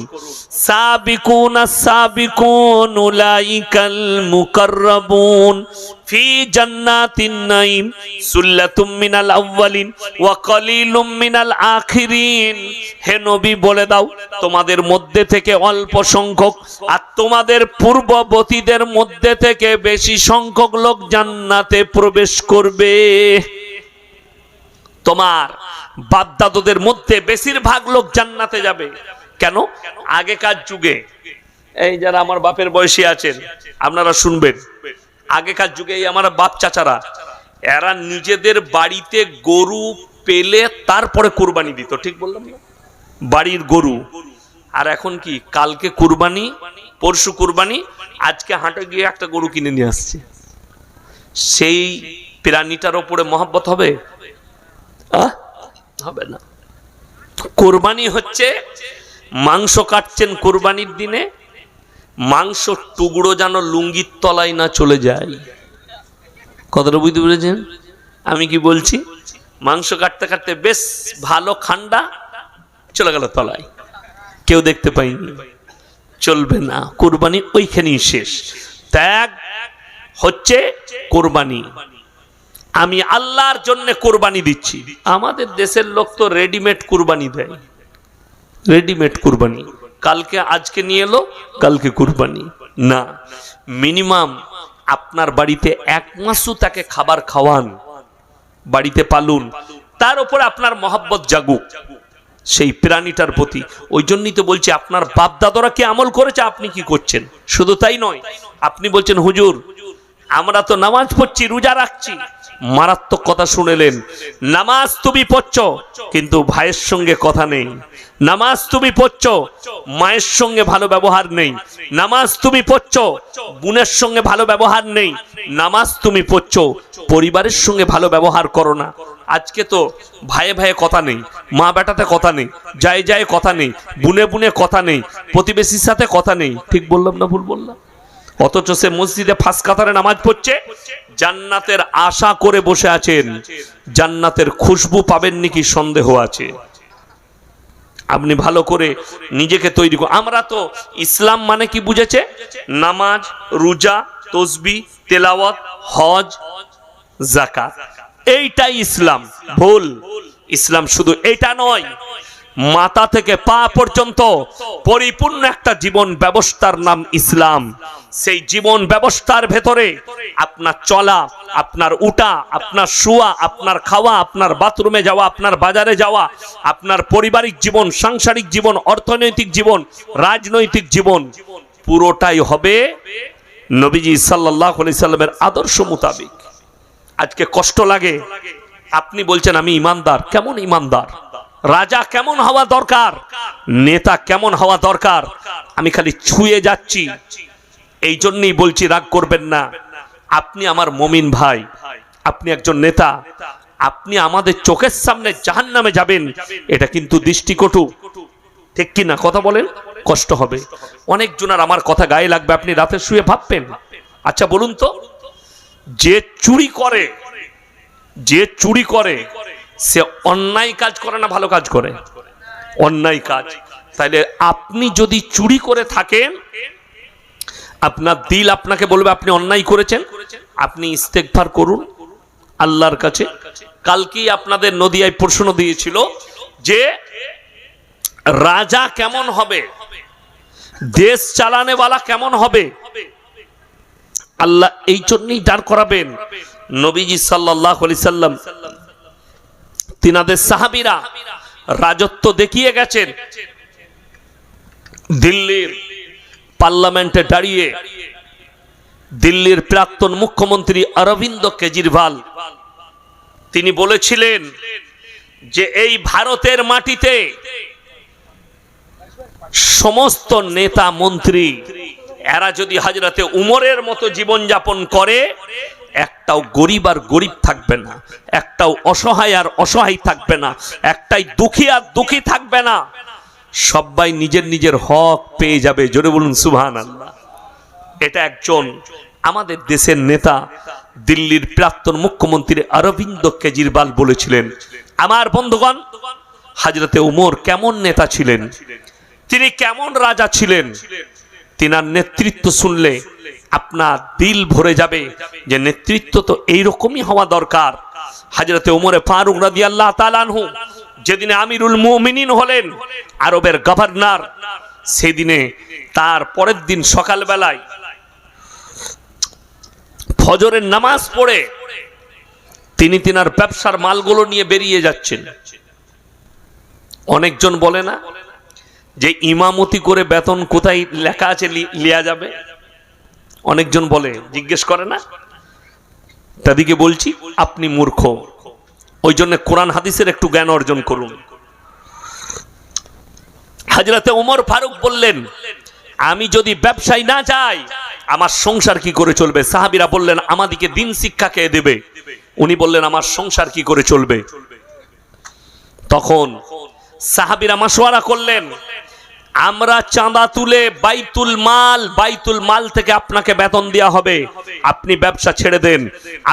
সাবিকুন আস-সাবিকুন উলাইকাল মুকাররাবুন ফি জান্নাতিন নাঈম সুল্লাতুম মিনাল আউয়ালিন ওয়া কলিলুম মিনাল আখিরিন। হে নবী, বলে দাও তোমাদের মধ্যে থেকে অল্প সংখ্যক আর তোমাদের পূর্ববর্তীদের মধ্যে থেকে বেশি সংখ্যক লোক জান্নাতে প্রবেশ করবে। তোমার বাপ-দাদুদের মধ্যে বেশিরভাগ লোক জান্নাতে যাবে। কেন? আগেকার যুগে, এই যারা আমার বাপের বয়সী আছেন আপনারা শুনবেন, আগেকার যুগে এই আমার বাপ চাচারা, এরা নিজেদের বাড়িতে গরু পেলে তারপরে কুরবানি দিত। ঠিক বললাম না? বাড়ির গরু। আর এখন কি, কালকে কুরবানি, পরশু কুরবানি, আজকে হাটে গিয়ে একটা গরু কিনে নিয়ে আসছে। সেই প্রাণীটার উপরে মহব্বত হবে? হবে না। কুরবানি হচ্ছে মাংস কাটছেন কুরবানির দিনে, মাংস টুকরো যেন লুঙ্গির তলায় না চলে যায়। কথাটা বুঝতে পেরেছেন আমি কি বলছি? মাংস কাটতে কাটতে বেশ ভালো ঠান্ডা, চলে গেল তলায়, কেউ দেখতে পাইনি, চলবে না। কুরবানি ওইখানেই শেষ। ত্যাগ হচ্ছে কোরবানি। আমি আল্লাহর জন্য কোরবানি দিচ্ছি। আমাদের দেশের লোক তো রেডিমেড কোরবানি দেয়, রেডিমেড কোরবানি, কালকে আজকে নিয়ে এলো কালকে কোরবানি না। মিনিমাম আপনার বাড়িতে 1 মাসও তাকে খাবার খাওয়ান, বাড়িতে পালুন, তার উপরে আপনার মহব্বত জাগুক সেই প্রাণীটার প্রতি। ওই জন্যই তো বলছি আপনার বাপ দাদারা কি আমল করেছে, আপনি কি করছেন? শুধু তাই নয়, আপনি বলছেন হুজুর আমরা তো নামাজ পড়ছি, রোজা রাখছি। মারাত্মক কথা শুনেলেন। নামাজ তুমি পড়ছো কিন্তু ভাইয়ের সঙ্গে কথা নেই, নামাজ তুমি পড়ছো মায়ের সঙ্গে ভালো ব্যবহার নেই, নামাজ তুমি পড়ছো বোনের সঙ্গে ভালো ব্যবহার নেই, নামাজ তুমি পড়ছো পরিবারের সঙ্গে ভালো ব্যবহার করো না। আজকে তো ভাইয়ে ভাইয়ে কথা নেই, মা বেটাতে কথা নেই, যায় যায় কথা নেই, বুনে বুনে কথা নেই, প্রতিবেশীর সাথে কথা নেই। ঠিক বললাম না ভুল বললাম? অথচ সে মসজিদে ফাঁস কাতারে নামাজ পড়ছে, জান্নাতের আশা করে বসে আছেন, জান্নাতের খুশবু পাবেন নাকি সন্দেহ আছে। আপনি ভালো করে নিজেকে তৈরি করুন। আমরা তো ইসলাম মানে কি বুঝেছে? নামাজ, রোজা, তাসবিহ, তেলাওয়াত, হজ, যাকাত, এইটাই ইসলাম। ভুল। ইসলাম শুধু এটা নয়, মাথা থেকে পা পর্যন্ত পরিপূর্ণ একটা জীবন ব্যবস্থার নাম ইসলাম। সেই জীবন ব্যবস্থার ভেতরে আপনার চলা, আপনার উঠা, আপনার শোয়া, আপনার খাওয়া, আপনার বাথরুমে যাওয়া, আপনার বাজারে যাওয়া, আপনার পারিবারিক জীবন, সাংসারিক জীবন, অর্থনৈতিক জীবন, রাজনৈতিক জীবন, পুরোটাই হবে নবীজি সাল্লাল্লাহু আলাইহি সাল্লামের আদর্শ মোতাবেক। আজকে কষ্ট লাগে, আপনি বলছেন আমি ইমানদার। কেমন ইমানদার? রাজা কেমন হওয়া দরকার, নেতা কেমন হওয়া দরকার, আমি খালি ছুঁয়ে যাচ্ছি। এই জন্যই বলছি, রাগ করবেন না। আপনি আমার মুমিন ভাই, আপনি একজন নেতা, আপনি আমাদের চোখের সামনে জাহান্নামে যাবেন, এটা কিন্তু দৃষ্টিকটু। ঠিক কি না? কথা বলেন। কষ্ট হবে অনেক জনের, আমার কথা গায়ে লাগবে, আপনি রাতে শুয়ে ভাববেন। আচ্ছা বলুন তো, যে চুরি করে, যে চুরি করে সে অন্যায় কাজ করে না ভালো কাজ করে? অন্যায় কাজ। তাইলে আপনি যদি চুরি করে থাকেন, আপনার দিল আপনাকে বলবে আপনি অন্যায় করেছেন, আপনি ইস্তেগফার করুন আল্লাহর কাছে। কালকেই আপনাদের নদিয়ায় প্রশ্ন দিয়েছিল যে রাজা কেমন হবে, দেশ চালানেওয়ালা কেমন হবে। আল্লাহ এই জন্যই দাঁড় করাবেন। নবীজি সাল্লাল্লাহু আলাইহি সাল্লাম তিনাদের সাহাবীরা রাজত্ব দেখিয়ে গেছেন। দিল্লির পার্লামেন্টে দাঁড়িয়ে দিল্লির প্রাক্তন মুখ্যমন্ত্রী অরবিন্দ কেজরিওয়াল তিনি বলেছিলেন যে এই ভারতের মাটিতে সমস্ত নেতা মন্ত্রী এরা যদি হযরতে উমরের মতো জীবন যাপন করে, একটাও গরিব আর গরিব থাকবে না, একটাও অসহায় আর অসহায় থাকবে না, একটাই দুঃখী আর দুঃখী থাকবে না, সবাই নিজের নিজের হক পেয়ে যাবে। জোরে বলুন সুবহানাল্লাহ। এটা একজন আমাদের দেশের নেতা, দিল্লির প্রাক্তন মুখ্যমন্ত্রী অরবিন্দ কেজরিওয়াল বলেছিলেন। আমার বন্ধুগণ, হযরতে উমর কেমন নেতা ছিলেন, তিনি কেমন রাজা ছিলেন, তিনার নেতৃত্ব শুনলে আপনার দিল ভরে যাবে যে নেতৃত্ব তো এইরকমই হওয়া দরকার। হযরতে উমরে ফারুক রাদিয়াল্লাহু তাআলা আনহু যেদিনে আমিরুল মুমিনিন হলেন, আরবের গভর্নর, সেদিনে তার পরের দিন সকালবেলায় ফজরের নামাজ পড়ে তিনি তিনার ব্যবসার মালগুলো নিয়ে বেরিয়ে যাচ্ছেন। অনেকজন বলে না যে ইমামতি করে বেতন কোথায় লেখা আছে লিয়া যাবে? অনেকজন বলে, জিজ্ঞেস করে না? তাদেরকে বলছি আপনি মূর্খ। ওই জন্য কোরআন হাদিসের একটু জ্ঞান অর্জন করুন। হযরতে ওমর ফারুক বললেন, আমি যদি ব্যবসায় না যাই আমার সংসার কি করে চলবে? সাহাবীরা বললেন, আমাদেরকে দিন শিক্ষা কে দেবে? উনি বললেন, আমার সংসার কি করে চলবে? তখন সাহাবীরা মাশওয়ারা করলেন, আমরা চাঁদা তুলে বাইতুল মাল থেকে আপনাকে বেতন দেয়া হবে, আপনি ব্যবসা ছেড়ে দেন,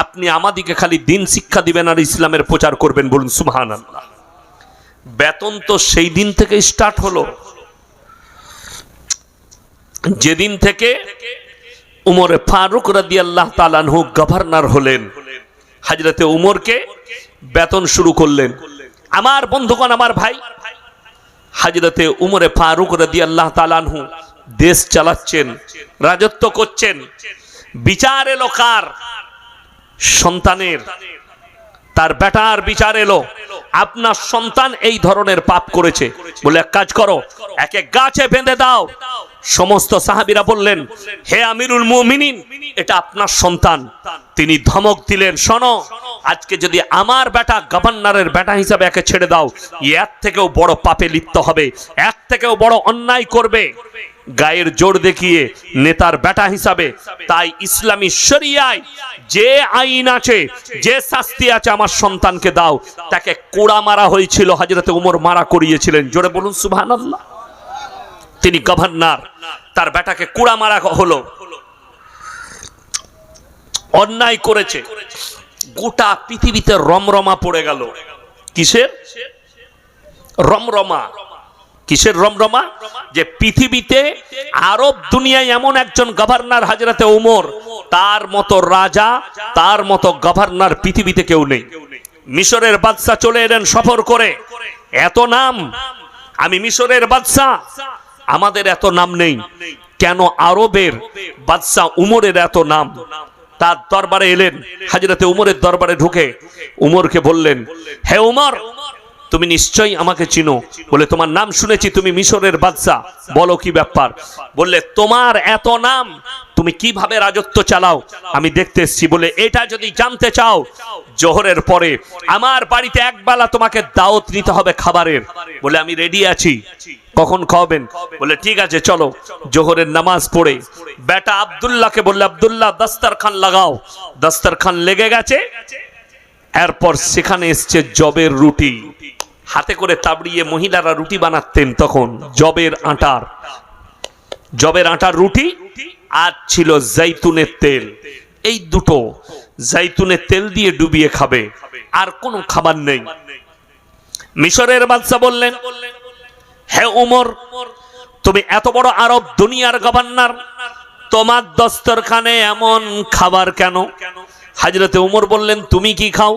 আপনি আমাদেরকে খালি দিন শিক্ষা দিবেন আর ইসলামের প্রচার করবেন। বলুন সুবহানাল্লাহ। বেতন তো সেই দিন থেকে স্টার্ট হলো যেদিন থেকে উমরে ফারুক রাদিয়াল্লাহু তাআলা আনহু গভর্নর হলেন। হযরতে উমরকে বেতন শুরু করলেন। আমার বন্ধুগণ, আমার ভাই, হযরতে উমরে ফারুক রাদিয়াল্লাহু তাআলা আনহু দেশ চালাচ্ছেন, রাজত্ব করছেন। বিচার এলো কার? সন্তানের। তার বেটার বিচার এলো, আপনার সন্তান এই ধরনের পাপ করেছে, বলে এক কাজ করো, একে গাছে বেঁধে দাও। সমস্ত সাহাবীরা বললেন, হে আমিরুল মুমিনিন, এটা আপনার সন্তান। তিনি ধমক দিলেন, শোনো, আজকে যদি আমার বেটা গভর্নরের বেটা হিসাবে একে ছেড়ে দাও, এর থেকেও বড় পাপে লিপ্ত হবে, এর থেকেও বড় অন্যায় করবে। গায়ের জোর দেখিয়ে নেতার বেটা হিসাবে, তাই ইসলামী শরিয়ায় যে আইন আছে, যে শাস্তি আছে, আমার সন্তানকে দাও। তাকে কোড়া মারা হয়েছিল, হযরতে উমর মারা করিয়েছিলেন। জোরে বলুন সুবহানাল্লাহ। তিনি গভর্নর, তার বেটাকে কোড়া মারা হলো, অন্যায় করেছে। গোটা পৃথিবীতে রমরমা পড়ে গেল। কিসের রমরমা? কিসের রমরমা? যে পৃথিবীতে আরব দুনিয়ায় এমন একজন গভর্নর হযরতে উমর, তার মতো রাজা, তার মতো গভর্নর পৃথিবীতে কেউ নেই। মিশরের বাদশা চলে এলেন সফর করে, এত নাম। আমি মিশরের বাদশা, আমাদের এত নাম নেই কেন? আরবের বাদশা উমরের এত নাম। তার দরবারে এলেন, হযরতে উমরের দরবারে ঢুকে উমরকে বললেন, হে উমর, তুমি নিশ্চয়ই আমাকে চিনো। বলে, তোমার নাম শুনেছি, তুমি মিশরের বাদশা, বলো কি ব্যাপার? বললে, তোমার এত নাম, তুমি কিভাবে রাজত্ব চালাও আমি দেখতে এসেছি। বলে, এটা যদি জানতে চাও, জোহরের পরে আমার বাড়িতে একবেলা তোমাকে দাওয়াত নিতে হবে খাবারের। বলে, আমি রেডি আছি, কখন খাওয়াবেন? বলে, ঠিক আছে, চলো। জোহরের নামাজ পড়ে বেটা আব্দুল্লাহকে বললে, আব্দুল্লাহ দস্তরখান লাগাও। দস্তরখান লেগে গেছে। এরপর সেখানে এসছে জবের রুটি, হাতে করে তাবড়িয়ে মহিলারা রুটি বানাতেন তখন, জবের আটার রুটি, আর ছিল জৈতুনের তেল। এই দুটো, জৈতুনের তেল দিয়ে ডুবিয়ে খাবে, আর কোনো খাবার নেই। মিশরের বাদশা বললেন, হে উমর, তুমি এত বড় আরব দুনিয়ার গভর্নর, তোমার দস্তরখানে এমন খাবার কেন? হযরতে উমর বললেন, তুমি কি খাও?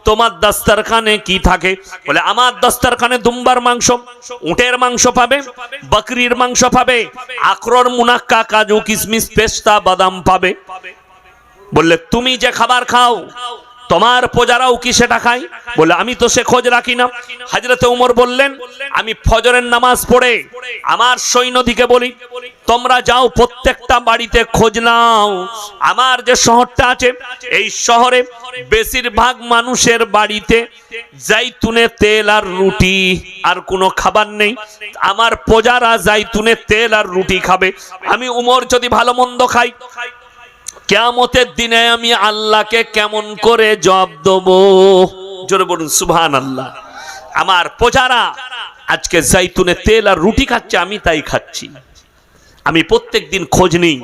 তোমার দস্তরখানে কি থাকে? বলে, আমার দস্তরখানে দুম্বার মাংস, উটের মাংস পাবে, বকরির মাংস পাবে, আখরোট, মুনাক্কা, কাজু, কিশমিশ, পেস্তা, বাদাম পাবে। বললে, তুমি যে খাবার খাও, তোমার প্রজারাও কি সেটা খায়? বলে, আমি তো সে খোঁজ রাখি না। হযরতে উমর বললেন, আমি ফজরের নামাজ পড়ে আমার সৈন্যদিকে বলি, তোমরা যাও প্রত্যেকটা বাড়িতে খোঁজ নাও। আমার যে শহরটা আছে, এই শহরে বেশিরভাগ মানুষের বাড়িতে জৈতুনের তেল আর রুটি, আর কোনো খাবার নেই। আমার প্রজারা জৈতুনের তেল আর রুটি খাবে। আমি উমর যদি ভালো মন্দ খাই, কিয়ামতের দিনে আমি আল্লাহকে কেমন করে জবাব দেব? জোরে বলুন সুবহানাল্লাহ। আমার প্রজারা আজকে জৈতুনের তেল আর রুটি খাচ্ছে, আমি তাই খাচ্ছি। আমি প্রত্যেক দিন খোঁজ নিই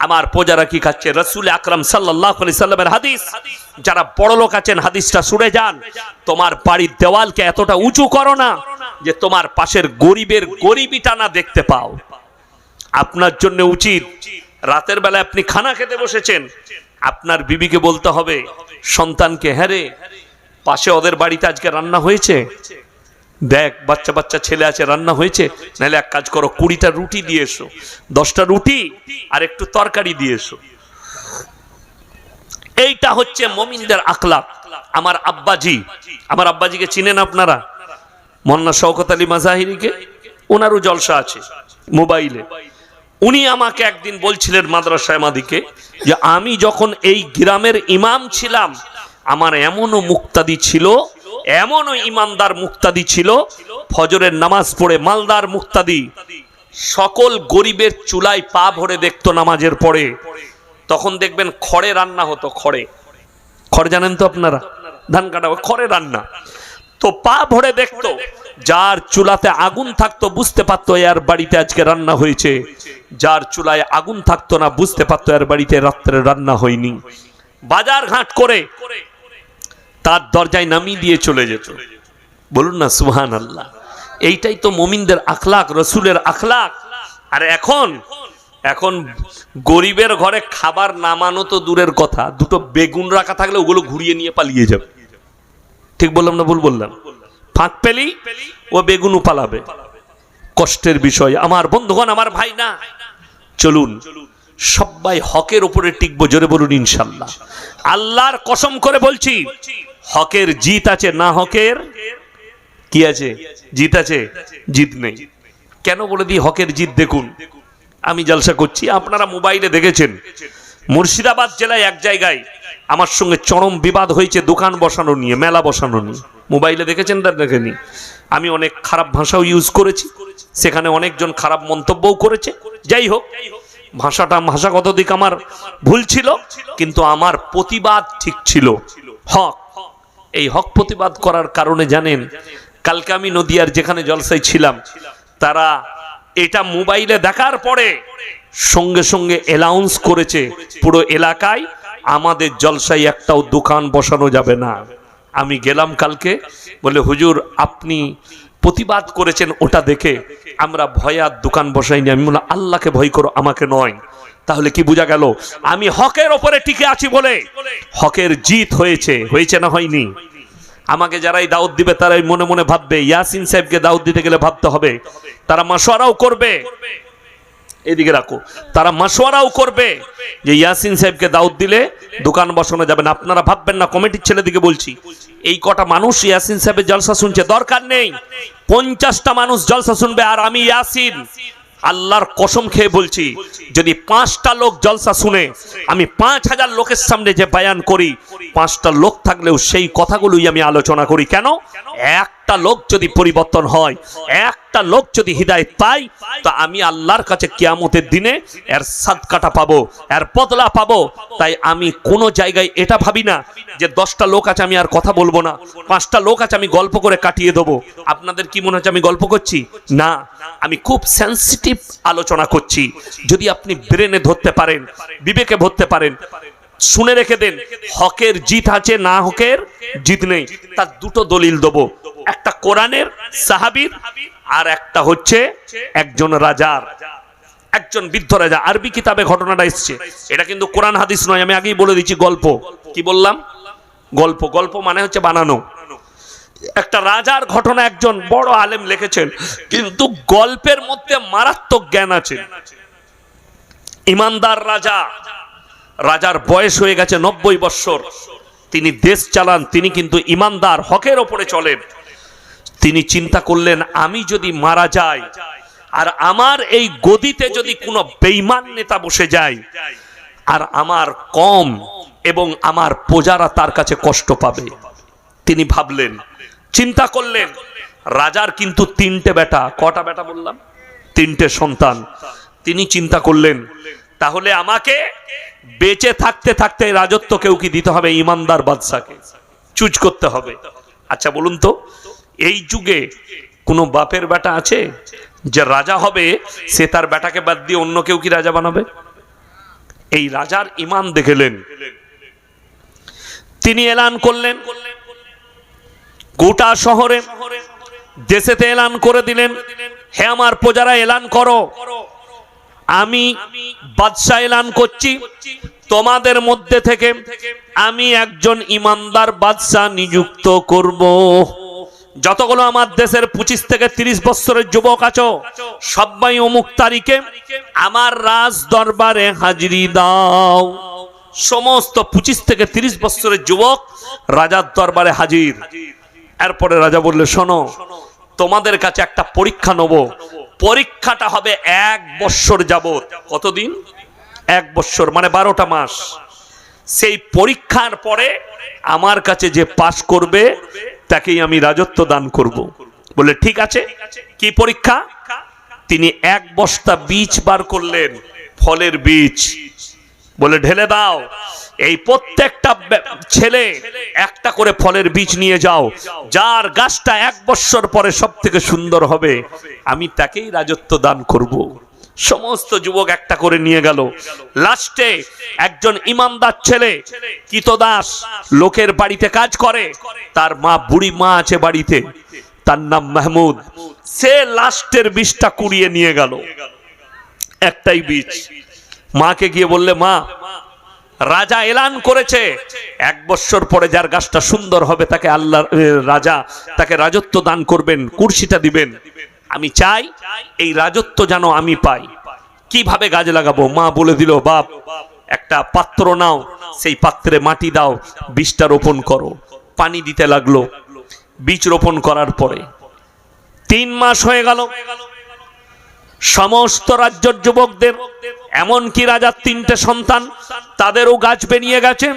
আমার প্রজারা কি খাচ্ছে। রাসূল আকরাম সাল্লাল্লাহু আলাইহি সাল্লামের হাদিস, যারা বড় লোক আছেন হাদিসটা শুনে যান। তোমার বাড়ির দেওয়ালকে এতটা উঁচু করো না যে তোমার পাশের গরিবের গরিবিটা না দেখতে পাও। আপনার জন্য উচিত, রাতের বেলা আপনি খানা খেতে বসেছেন, আপনার বিবিকে বলতে হবে, সন্তানকে, হ্যাঁ রে, পাশে ওদের বাড়িতে আজকে রান্না হয়েছে, দেখ বাচ্চা বাচ্চা ছেলে আছে, রান্না হয়েছে, নাহলে এক কাজ করো, 20টা রুটি দিয়ে এসো, 10টা রুটি আর একটু তরকারি দিয়ে এসো। এইটা হচ্ছে মুমিনদের আখলাক। আমার আব্বাজিকে চিনেন আপনারা? মোল্লা শওকত আলী মাজাহিরিকে, ওনারও জলসা আছে মোবাইলে। উনি আমাকে একদিন বলছিলেন মাদ্রাসায় মাদিকে, যে আমি যখন এই গ্রামের ইমাম ছিলাম, আমার এমনও মুক্তাদি ছিল, এমনও ইমানদার মুক্তাদি ছিল, ফজরের নামাজ পড়ে মালদার মুক্তাদি, সকল গরিবের চুলায় পা ভরে দেখতো নামাজের পরে। তখন দেখবেন খড়ে রান্না হতো, খড় জানেন তো আপনারা, ধান কাটা খড়ে রান্না, তো পা ভরে দেখতো। যার চুলাতে আগুন থাকতো বুঝতে পারতো এর বাড়িতে আজকে রান্না হয়েছে, যার চুলায় আগুন থাকতো না বুঝতে পারতো এর বাড়িতে রাত্রে রান্না হয়নি। বাজার ঘাট করে তার দরজায় নামিয়ে দিয়ে চলে যেত। বলুন না সুবহানাল্লাহ। এইটাই তো মুমিনদের আখলাক, রসুলের আখলাক। আর এখন এখন গরিবের ঘরে খাবার নামানো তো দূরের কথা, দুটো বেগুন রাখা থাকলে ওগুলো ঘুরিয়ে নিয়ে পালিয়ে যাবে। ঠিক বললাম না ভুল বললাম? ফাঁক পেলি ও বেগুনও পালাবে। কষ্টের বিষয় আমার বন্ধুগণ, আমার ভাই না, চলুন সবাই হকের উপরে টিকবো, জোরে বলুন ইনশাল্লাহ। আল্লাহর কসম করে বলছি, হকের জিত আছে, না হকের কি আছে? জিত আছে, জিত নেই। কেন বলে দিই হকের জিত? দেখুন, আমি জলসা করছি, আপনারা মোবাইলে দেখেছেন, মুর্শিদাবাদ জেলায় এক জায়গায় আমার সঙ্গে চরম বিবাদ হয়েছে দোকান বসানো নিয়ে, মেলা বসানো নিয়ে। মোবাইলে দেখেছেন? তার দেখেনি। আমি অনেক খারাপ ভাষাও ইউজ করেছি, সেখানে অনেকজন খারাপ মন্তব্যও করেছে। যাই হোক, ভাষাগত দিক আমার ভুল ছিল, কিন্তু আমার প্রতিবাদ ঠিক ছিল। হক, এই হক প্রতিবাদ করার কারণে জানেন, কালকে আমি নদিয়ার যেখানে জলসায় ছিলাম, তারা এটা মোবাইলে দেখার পরে সঙ্গে সঙ্গে অ্যানাউন্স করেছে পুরো এলাকায় আমাদের জলসায় একটাও দোকান বসানো যাবে না। আমি গেলাম কালকে, বলে হুজুর আপনি প্রতিবাদ করেছেন, ওটা দেখে আমরা ভয়ে আর দোকান বসাইনি। আমি বললাম আল্লাহকে ভয় করো, আমাকে নয়। তাহলে কি বোঝা গেল? আমি হকের ওপরে টিকে আছি বলে হকের জিত হয়েছে। হয়েছে না হয়নি? আমাকে যারাই দাওয়াত দিবে তারাই মনে মনে ভাববে, ইয়াসিন সাহেবকে দাওয়াত দিতে গেলে ভাবতে হবে, তারা মাশওয়ারাও করবে, এদিকে রাখো, তারা মাশওয়ারাও করবে যে ইয়াসিন সাহেবকে দাওয়াত দিলে দোকান বসানো যাবে না। আপনারা ভাববেন না, কমিটির ছেলেদিকে বলছি, এই কটা মানুষ ইয়াসিন সাহেবের জলসা শুনছে, দরকার নেই 50টা মানুষ জলসা শুনবে। আর আমি ইয়াসিন আল্লাহর কসম খেয়ে বলছি, যদি 5টা লোক জলসা শুনে, আমি 5000 লোকের সামনে যে বয়ান করি, 5টা লোক থাকলেও সেই কথাগুলোই আমি আলোচনা করি। কেন? একটা লোক যদি পরিবর্তন হয়, একটা লোক যদি হিদায়াত পাই, তো আমি আল্লাহর কাছে কিয়ামতের দিনে এর সাদকাটা পাবো, এর বদলা পাবো। তাই আমি কোনো জায়গায় এটা ভাবি না যে 10টা লোক আছে আমি আর কথা বলবো না, 5টা লোক আছে আমি গল্প করে কাটিয়ে দেবো। আপনাদের কি মনে হচ্ছে আমি গল্প করছি? না, আমি খুব সেন্সিটিভ আলোচনা করছি। যদি আপনি ব্রেনে ধরতে পারেন, বিবেকে ধরতে পারেন, শুনে রেখে দেন, হকের জিত আছে, না হকের জিত নেই। তার দুটো দলিল দেবো, একটা কোরআনের সাহাবীর, আর একটা হচ্ছে একজন রাজার, একজন বৃদ্ধ রাজা। আরবি কিতাবে ঘটনাটা এসছে, এটা কিন্তু কোরআন হাদিস নয়, আমি আগেই বলে দিচ্ছি। গল্প, কি বললাম? গল্প। গল্প মানে হচ্ছে বানানো। একটা রাজার ঘটনা একজন বড় আলেম লিখেছেন, কিন্তু গল্পের মধ্যে মারাত্মক জ্ঞান আছে। ইমানদার রাজা, রাজার বয়স হয়ে গেছে 90 বছর, তিনি দেশ চালান, তিনি কিন্তু ইমানদার, হকের ওপরে চলেন। তিনি চিন্তা করলেন, আমি যদি মারা যাই আর আমার এই গদিতে যদি কোনো বেঈমান নেতা বসে যায়, আর আমার কম এবং আমার প্রজারা তার কাছে কষ্ট পাবে। তিনি ভাবলেন, চিন্তা করলেন, রাজার কিন্তু 3টে বেটা। কটা বেটা বললাম? 3টে সন্তান। তিনি চিন্তা করলেন, তাহলে আমাকে বেঁচে থাকতে থাকতে রাজত্ব কেউ কি দিতে হবে? ইমানদার বাদশাকে চুজ করতে হবে। আচ্ছা বলুন তো, এই যুগে কোনো বাপের বেটা আছে যে রাজা হবে, সে তার বেটাকে বাদ দিয়ে অন্য কেউ কি রাজা বানাবে? এই রাজার ইমান দেখলেন, তিনি এলান করলেন, গোটা শহরে দেশেতে এলান করে দিলেন, হে আমার প্রজারা এলান করো, আমি বাদশাহ এলান করছি, তোমাদের মধ্যে থেকে আমি একজন ইমানদার বাদশাহ নিযুক্ত করব। যতগুলো আমার দেশের 25 থেকে 30 বছরের যুবক আছো, সবাই অমুক তারিখে আমার রাজ দরবারে হাজিরি দাও। সমস্ত 25 থেকে 30 বছরের যুবক রাজার দরবারে হাজির। এরপরে রাজা বললে, শোনো, তোমাদের কাছে একটা পরীক্ষা নেব। পরীক্ষাটা হবে 1 বছর যাবত। কতদিন? 1 বছর, মানে 12টা মাস। সেই পরীক্ষার পরে আমার কাছে যে পাশ করবে তাকেই আমি রাজত্ব দান করব। বলে ঠিক আছে। কি পরীক্ষা? তিনি 1 বস্তা বীজ বার করলেন, ফলের বীজ। বলে ঢেলে দাও, এই প্রত্যেকটা ছেলে একটা করে ফলের বীজ নিয়ে যাও, যার গাছটা 1 বছর পরে সব থেকে সুন্দর হবে আমি তাকেই রাজত্ব দান করব। সমস্ত যুবক একটা করে নিয়ে গেল। লাস্টে একজন ইমানদার ছেলে, কৃতদাস, লোকের বাড়িতে কাজ করে, তার মা, বুড়ি মা আছে বাড়িতে, তার নাম মাহমুদ। সে লাস্টের বীজটা কুড়িয়ে নিয়ে গেল। একটাই বীজ। মাকে গিয়ে বললে, মা, রাজা এলান করেছে 1 বছর পরে যার গাছটা সুন্দর হবে তাকে আল্লাহ রাজা তাকে রাজত্ব দান করবেন, কুরসিটা দিবেন। আমি চাই এই রাজত্ব যেন আমি পাই। কিভাবে গাছ লাগাবো? মা বলে দিল, বাপ, একটা পাত্র নাও, সেই পাত্রে মাটি দাও, বীজটা রোপণ করো। পানি দিতে লাগলো। বীজ রোপণ করার পরে 3 মাস হয়ে গেল। সমস্ত রাজ্যের যুবকদের, এমনকি রাজার 3টে সন্তান, তাদেরও গাছ বেরিয়ে গেছে।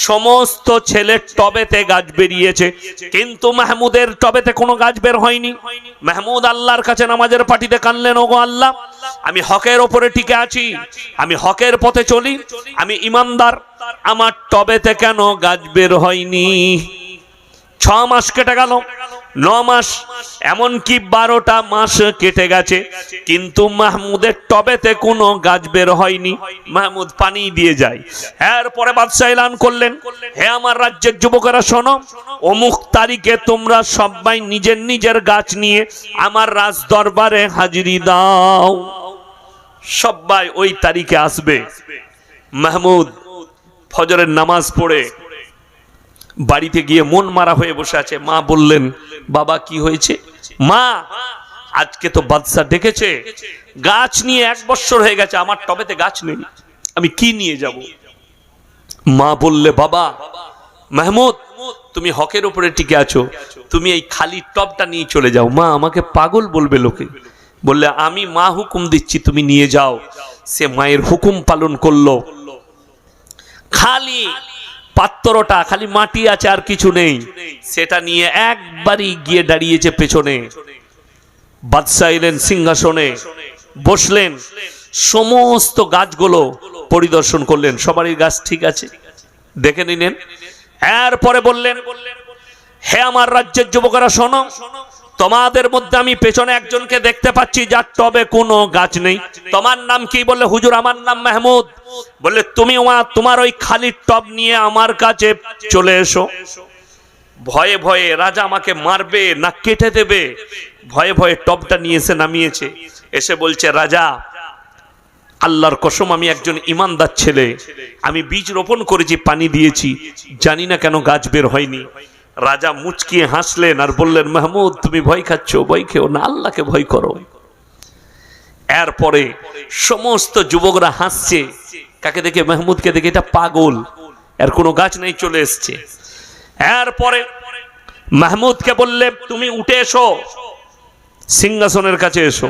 সমস্ত ছেলের টবেতে গাছ বেরিয়েছে, কিন্তু মাহমুদের টবেতে কোনো গাছ বের হয়নি। মাহমুদ আল্লাহর কাছে নামাজের পাটিতে কানলেন, ওগো আল্লাহ, আমি হকের ওপরে টিকে আছি, আমি হকের পথে চলি, আমি ইমানদার, আমার টবেতে কেন গাছ বের হয়নি? 6 মাস কেটে গেল, 9 মাস, এমনকি 12টা মাস কেটে গেছে, কিন্তু মাহমুদের টবেতে কোনো গাছ বের হয়নি। মাহমুদ পানি দিয়ে যায়। এরপরে বাদশা এলান করলেন, হে আমার রাজ্যের যুবকেরা শোনো, অমুক তারিখে তোমরা সবাই নিজের নিজের গাছ নিয়ে আমার রাজ দরবারে হাজিরি দাও। সবাই ওই তারিখে আসবে। মাহমুদ ফজরের নামাজ পড়ে বাড়িতে গিয়ে মন মারা হয়ে বসে আছে। মা বললেন, বাবা কি হয়েছে? মা, আজকে তো বাদশা ডেকেছে, গাছ নিয়ে 1 বছর হয়ে গেছে, আমার টবেতে গাছ নেই, আমি কি নিয়ে যাব? মা বললে, বাবা মাহমুদ, তুমি হকের উপরে টিকে আছো, তুমি এই খালি টবটা নিয়ে চলে যাও। মা, আমাকে পাগল বলবে লোকে। বললে, আমি মা হুকুম দিচ্ছি, তুমি নিয়ে যাও। সে মায়ের হুকুম পালন করলো। খালি পাত্রটা, খালি মাটি আছে আর কিছু নেই, সেটা নিয়ে একবারই গিয়ে দাঁড়িয়েছে পেছনে। বাদশা এলেন, সিংহাসনে বসলেন, সমস্ত গাছগুলো পরিদর্শন করলেন, সবারই গাছ ঠিক আছে, দেখে নিলেন। এরপরে বললেন, হে আমার রাজ্যের যুবকেরা শোনো, তোমাদের মধ্যে আমি পেছনে একজনকে দেখতে পাচ্ছি যার টবে কোনো গাছ নেই। তোমার নাম কি? বললে, হুজুর আমার নাম মাহমুদ। বললে, তুমি তোমার ওই খালি টব নিয়ে আমার কাছে চলে এসো। ভয়ে ভয়ে, রাজা আমাকে মারবে না কেটে দেবে, ভয়ে ভয়ে টবটা নিয়ে এসে নামিয়েছে। এসে বলছে, রাজা, আল্লাহর কসম, আমি একজন ইমানদার ছেলে, আমি বীজ রোপণ করেছি, পানি দিয়েছি, জানি না কেন গাছ বের হয়নি। রাজা মুচকিয়ে হাসলেন আর বললেন, মাহমুদ, তুমি ভয় খাচ্ছ, ভয় খেও না, আল্লাহকে ভয় করো। এরপরে সমস্ত যুবকরা হাসছে, কাকে দেখে? মাহমুদকে দেখে, এটা পাগল, এর কোনো গাছ নেই, চলে এসছে। এরপরে মাহমুদকে বললে, তুমি উঠে এসো, সিংহাসনের কাছে এসো।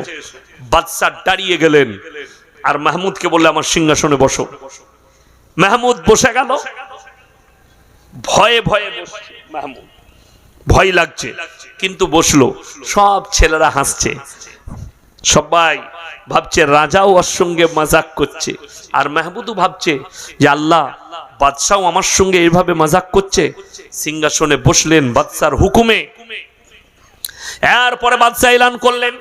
বাদশা দাঁড়িয়ে গেলেন আর মাহমুদকে বললে, আমার সিংহাসনে বসো। মাহমুদ বসে গেল, ভয়ে ভয়ে বসছে। মাহমুদ ভয় লাগছে, কিন্তু বসলো। সব ছেলেরা হাসছে, সবাই ভাবছে রাজাও ওর সঙ্গে মজাক করছে, আর মাহমুদও ভাবছে যে আল্লাহ, বাদশাও আমার সঙ্গে এইভাবে মজাক করছে। সিংহাসনে বসলেন বাদশার হুকুমে। এরপরে বাদশা এলান করলেন,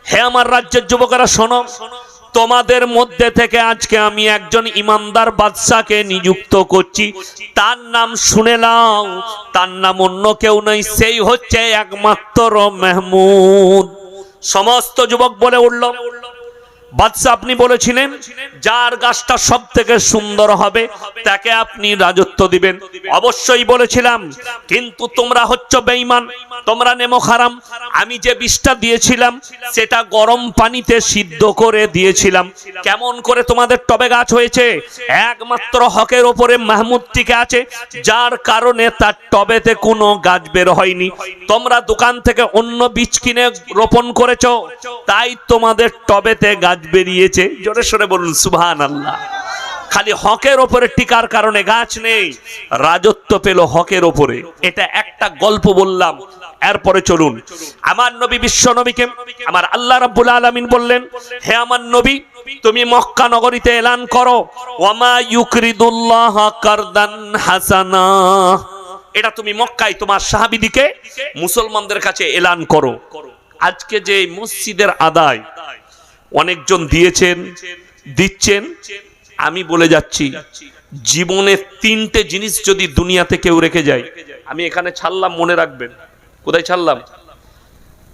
হে আমার রাজ্যের যুবকেরা শোনো, তোমাদের মধ্যে থেকে আজকে আমি একজন ইমানদার বাদশাকে নিযুক্ত করছি। তার নাম শুনে নাও, তার নাম অন্য কেউ নয়, সেই হচ্ছে একমাত্র মাহমুদ। সমস্ত যুবক বলে উঠল, বাদশা, আপনি বলেছিলেন যার গাছটা সব থেকে সুন্দর হবে তাকে আপনি রাজত্ব দিবেন। অবশ্যই বলেছিলাম, কিন্তু তোমরা হচ্ছ বেঈমান, তোমরা নেমক হারাম। আমি যে বীজটা দিয়েছিলাম সেটা গরম পানিতে সিদ্ধ করে দিয়েছিলাম। কেমন করে তোমাদের টবে গাছ হয়েছে? একমাত্র হকের ওপরে মাহমুদ টিকে আছে, যার কারণে তার টবেতে কোনো গাছ বের হয়নি। তোমরা দোকান থেকে অন্য বীজ কিনে রোপণ করেছো, তাই তোমাদের টবেতে গাছ বেরিয়েছে। জোরে সরে বলুন সুবহানাল্লাহ। খালি হকের ওপরে টিকার কারণে গাছ নেই, রাজত্ব পেল হকের ওপরে। এটা একটা গল্প বললাম। এরপরে চলুন, আমার নবী, বিশ্ব নবীকে আমার আল্লাহ রাব্বুল আলামিন বললেন, হে আমার নবী, তুমি মক্কা নগরীতে এলান করো, ওয়ামা ইউকরিদুল্লাহ কারদান হাসানা। এটা তুমি মক্কায় তোমার সাহাবীদিকে, মুসলমানদের কাছে এলান করো। আজকে যে মসজিদের আদায় অনেকজন দিয়েছেন, দিচ্ছেন, আমি বলে যাচ্ছি, জীবনে 3টে জিনিস যদি দুনিয়াতে কেউ রেখে যায়, আমি এখানে ছাড়লাম, মনে রাখবেন। কোথায় ছাড়লাম?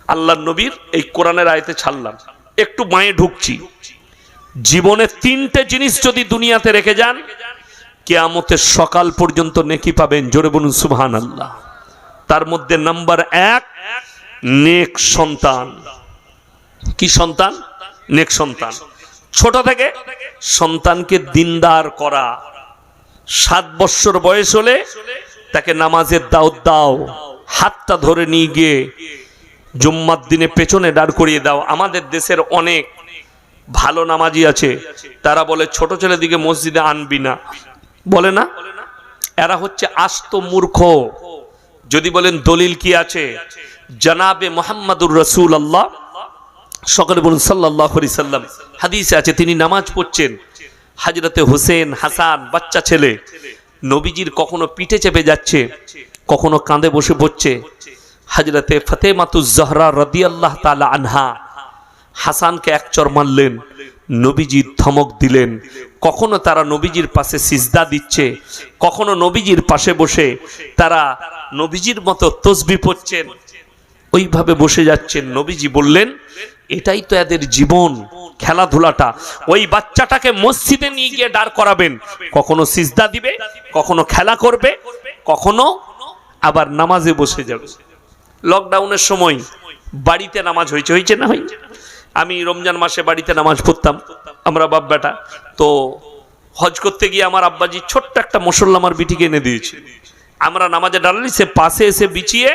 আল্লাহর নবীর এই কোরআনের আয়াতে ছাড়লাম। একটু মায়ে ঢুকছি। জীবনে তিনটে জিনিস যদি দুনিয়াতে রেখে যান, কিয়ামতের সকাল পর্যন্ত নেকি পাবেন। জোরে বলুন সুবহানাল্লাহ। তার মধ্যে নাম্বার 1, নেক সন্তান। কি সন্তান? নেক সন্তান। ছোট থেকে সন্তানকে দিনদার করা। 7 বছর বয়স হলে তাকে নামাজের দাওয়াত দাও, হাতটা ধরে নিয়ে গিয়ে জুম্মার দিনে পেছনে দাঁড় করিয়ে দাও। আমাদের দেশের অনেক ভালো নামাজি আছে, তারা বলে ছোট ছেলেদিকে মসজিদে আনবি না, বলে না। এরা হচ্ছে আস্ত মূর্খ। যদি বলেন দলিল কি আছে, জনাবে মুহাম্মাদুর রাসূলুল্লাহ, সকলে বলুন সাল্লাল্লাহু আলাইহি সাল্লাম, হাদিসে আছে তিনি নামাজ পড়ছেন, হযরতে হোসেন হাসান বাচ্চা ছেলে নবীজির কখনো পিঠে চেপে যাচ্ছে, কখনো কাঁধে বসে পড়ছে। হযরতে ফাতেমাতুজ জহরা রাদিয়াল্লাহু তাআলা আনহা হাসানকে এক চড় মারলেন, নবীজি ধমক দিলেন। কখনো তারা নবীজির পাশে সিজদা দিচ্ছে, কখনো নবীজির পাশে বসে তারা নবীজির মতো তাসবিহ পড়ছেন, ওইভাবে বসে যাচ্ছেন। নবীজি বললেন এটাই তো এদের জীবন, খেলাধুলাটা। ওই বাচ্চাটাকে মসজিদে নিয়ে গিয়ে দাঁড় করাবেন, কখনো সিজদা দিবে, কখনো খেলা করবে, কখনো আবার নামাজে বসে যাবে। লকডাউনের সময় বাড়িতে নামাজ হয়েছে না হয়েছে? আমি রমজান মাসে বাড়িতে নামাজ পড়তাম, আমরা বাপ বেটা। তো হজ করতে গিয়ে আমার আব্বাজি ছোট্ট একটা মুসল্লা আমার বিটিকে এনে দিয়েছে। আমরা নামাজে দাঁড়ালে সে পাশে এসে বিছিয়ে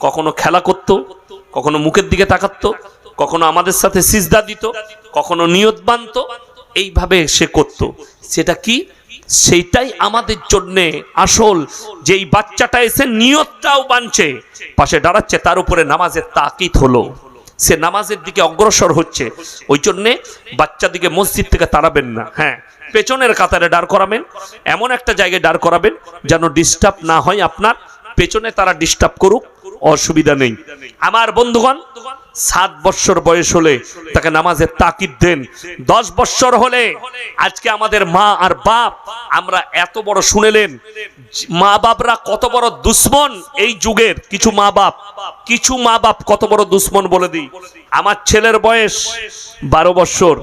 কখনো খেলা করত, কখনো মুখের দিকে তাকাতো, কখনো আমাদের সাথে সিজদা দিত, কখনো নিয়ত বাঁধত। এইভাবে সে করত। সেটা কি? সেইটাই আমাদের জন্য আসল। যেই বাচ্চাটা এসে নিয়তটাও বানছে, পাশে দাঁড়াচ্ছে, তার উপরে নামাজের তাকিদ হলো, সে নামাজের দিকে অগ্রসর হচ্ছে। ওই জন্যে বাচ্চাদিকে মসজিদ থেকে তাড়াবেন না। হ্যাঁ, পেছনের কাতারে দাঁড় করাবেন, এমন একটা জায়গায় দাঁড় করাবেন যেন ডিস্টার্ব না হয় আপনার। পেছনে তারা ডিস্টার্ব করুক, অসুবিধা নেই। আমার বন্ধুগণ, 7 বছর বয়স হলে তাকে নামাজের তাকিদ দেন। 10 বছর হলে, আজকে আমাদের মা আর বাপ, আমরা এত বড় শুনেলেন, মা বাপরা কত বড় দুশ্মন এই যুগের। কিছু মা বাপ কত বড় দুশ্মন বলে দিই। আমার ছেলের বয়স 12 বছর,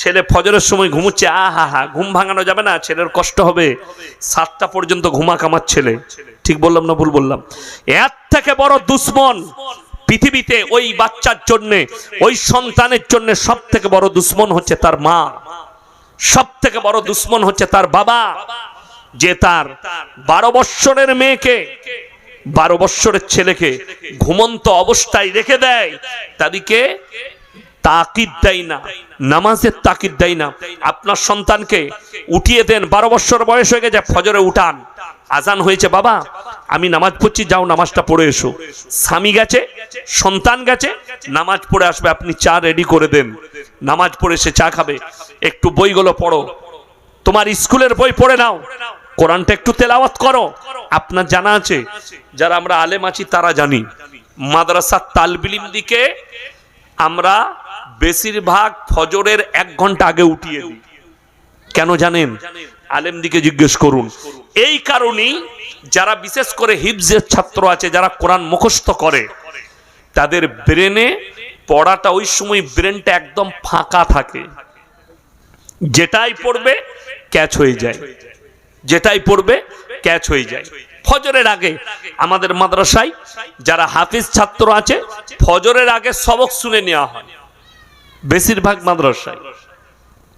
ছেলে ফজরের সময় ঘুমুচ্ছে, আহা, ঘুম ভাঙানো যাবে না, ছেলের কষ্ট হবে। 7টা পর্যন্ত ঘুমাক আমার ছেলে। ঠিক বললাম না ভুল বললাম? এর থেকে বড় দুশ্মন পৃথিবীতে ওই বাচ্চার জন্য, ওই সন্তানের জন্য সব থেকে বড় দুশ্মন হচ্ছে তার মা, সব থেকে বড় দুশ্মন হচ্ছে তার বাবা। যে তার 12 বছরের মেয়েকে, 12 বছরের ছেলেকে ঘুমন্ত অবস্থায় রেখে দেয়, তাদেরকে তাকিদ দেয় না, নামাজের তাকিদ দেয় না। আপনার সন্তানকে উঠিয়ে দেন, 12 বছর বয়স হয়ে গেছে, ফজরে উঠান, আজান হয়েছে, বাবা আমি নামাজ পড়ছি, যাও নামাজটা পড়ে এসো। স্বামী গেছে, সন্তান গেছে, নামাজ পড়ে আসবে, আপনি চা রেডি করে দেন, নামাজ পড়ে সে চা খাবে। একটু বইগুলো পড়ো, তোমার স্কুলের বই পড়ে নাও, কোরআনটা একটু তেলাওয়াত করো। আপনার জানা আছে, যারা আমরা আলেম আছি তারা জানি, মাদ্রাসা তালবিলিম দিকে আমরা বেশিরভাগ ফজরের 1 ঘন্টা আগে উঠিয়ে দিই। কেন জানেন? আলেম দিকে জিজ্ঞেস করুন। এই কারণেই যারা বিশেষ করে হিফজের ছাত্র আছে, যারা কোরআন মুখস্থ করে, তাদের ব্রেনে পড়াটা ওই সময় ব্রেনটা একদম ফাঁকা থাকে, যেটাই পড়বে ক্যাচ হয়ে যায়, যেটাই পড়বে ক্যাচ হয়ে যায়। ফজরের আগে আমাদের মাদ্রাসায় যারা হাফিজ ছাত্র আছে, ফজরের আগে সবক শুনে নেওয়া হয় বেশিরভাগ মাদ্রাসায়।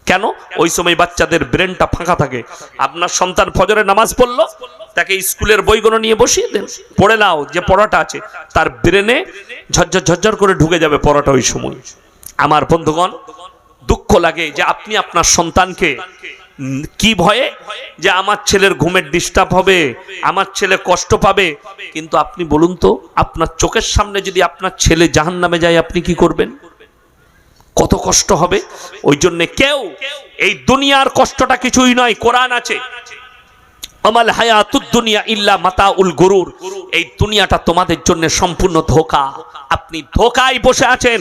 কেন? ওই সময় বাচ্চাদের ব্রেনটা ফাঁকা থাকে। আপনার সন্তান ফজরে নামাজ পড়লো, তাকে স্কুলের বইগুলো নিয়ে বসিয়ে দেন, পড়ে নাও, যে পড়াটা আছে তার ব্রেনে ঝরঝর ঝরঝর করে ঢুকে যাবে পড়াটা ওই সময়। আমার বন্ধুগণ, দুঃখ লাগে যে আপনি আপনার সন্তানকে কি ভয়ে, যে আমার ছেলের ঘুমের ডিস্টার্ব হবে, আমার ছেলে কষ্ট পাবে। কিন্তু আপনি বলুন তো, আপনার চোখের সামনে যদি আপনার ছেলে জাহান্নামে যায়, আপনি কি করবেন? কত কষ্ট হবে। ওই জন্য কেউ, এই দুনিয়ার কষ্টটা কিছুই নয়, কোরআন আছে, আমাল হায়াতুদ দুনিয়া ইল্লা মাতাউল গুরুর। এই দুনিয়াটা তোমাদের জন্য সম্পূর্ণ ধোঁকা। আপনি ধোঁকায় বসে আছেন,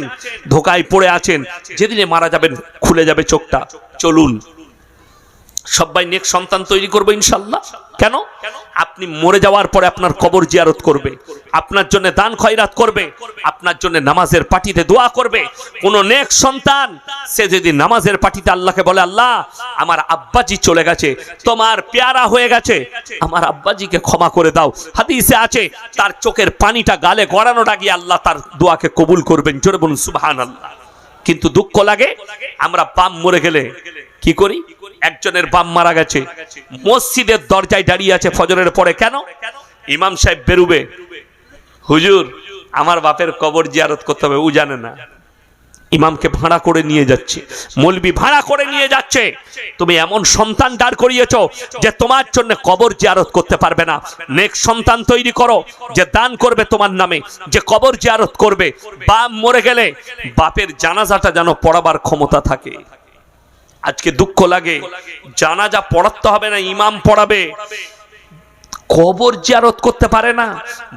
ধোঁকায় পড়ে আছেন, যেদিনে মারা যাবেন খুলে যাবে চোখটা। চলুন সবাই নেক সন্তান তৈরি করবে ইনশাআল্লাহ। কেন? আপনি মরে যাওয়ার পরে আপনার কবর জিয়ারত করবে, আপনার জন্য দান খয়রাত করবে, আপনার জন্য নামাজের পাটিতে দোয়া করবে। কোন নেক সন্তান সে যদি নামাজের পাটিতে আল্লাহকে বলে, আল্লাহ আমার আব্বাজি চলে গেছে, তোমার পেয়ারা হয়ে গেছে, আমার আব্বাজিকে ক্ষমা করে দাও, হাদিসে আছে তার চোখের পানিটা গালে গড়ানোটা গিয়ে আল্লাহ তার দোয়াকে কবুল করবেন। জোরে বলুন সুবহানাল্লাহ। কিন্তু দুঃখ লাগে আমরা বাপ মরে গেলে কি করি? একজনের বাপ মারা গেছে, মসজিদের দরজায় দাঁড়িয়ে আছে ফজরের পরে, কেন? ইমাম সাহেব বেরুবে, হুজুর আমার বাপের কবর জিয়ারত করতে হবে, ও জানে না। ইমামকে ভাড়া করে নিয়ে যাচ্ছে, মৌলবি ভাড়া করে নিয়ে যাচ্ছে। তুমি এমন সন্তান দাঁড় করিয়েছো যে তোমার জন্য কবর জিয়ারত করতে পারবে না। নেক সন্তান তৈরি করো যে দান করবে তোমার নামে, যে কবর জিয়ারত করবে। বাপ মরে গেলে বাপের জানাজাটা যেন পড়াবার ক্ষমতা থাকে। আজকে দুঃখ লাগে, জানাজা পড়াতে হবে না, ইমাম পড়াবে, কবর জিয়ারত করতে পারে না,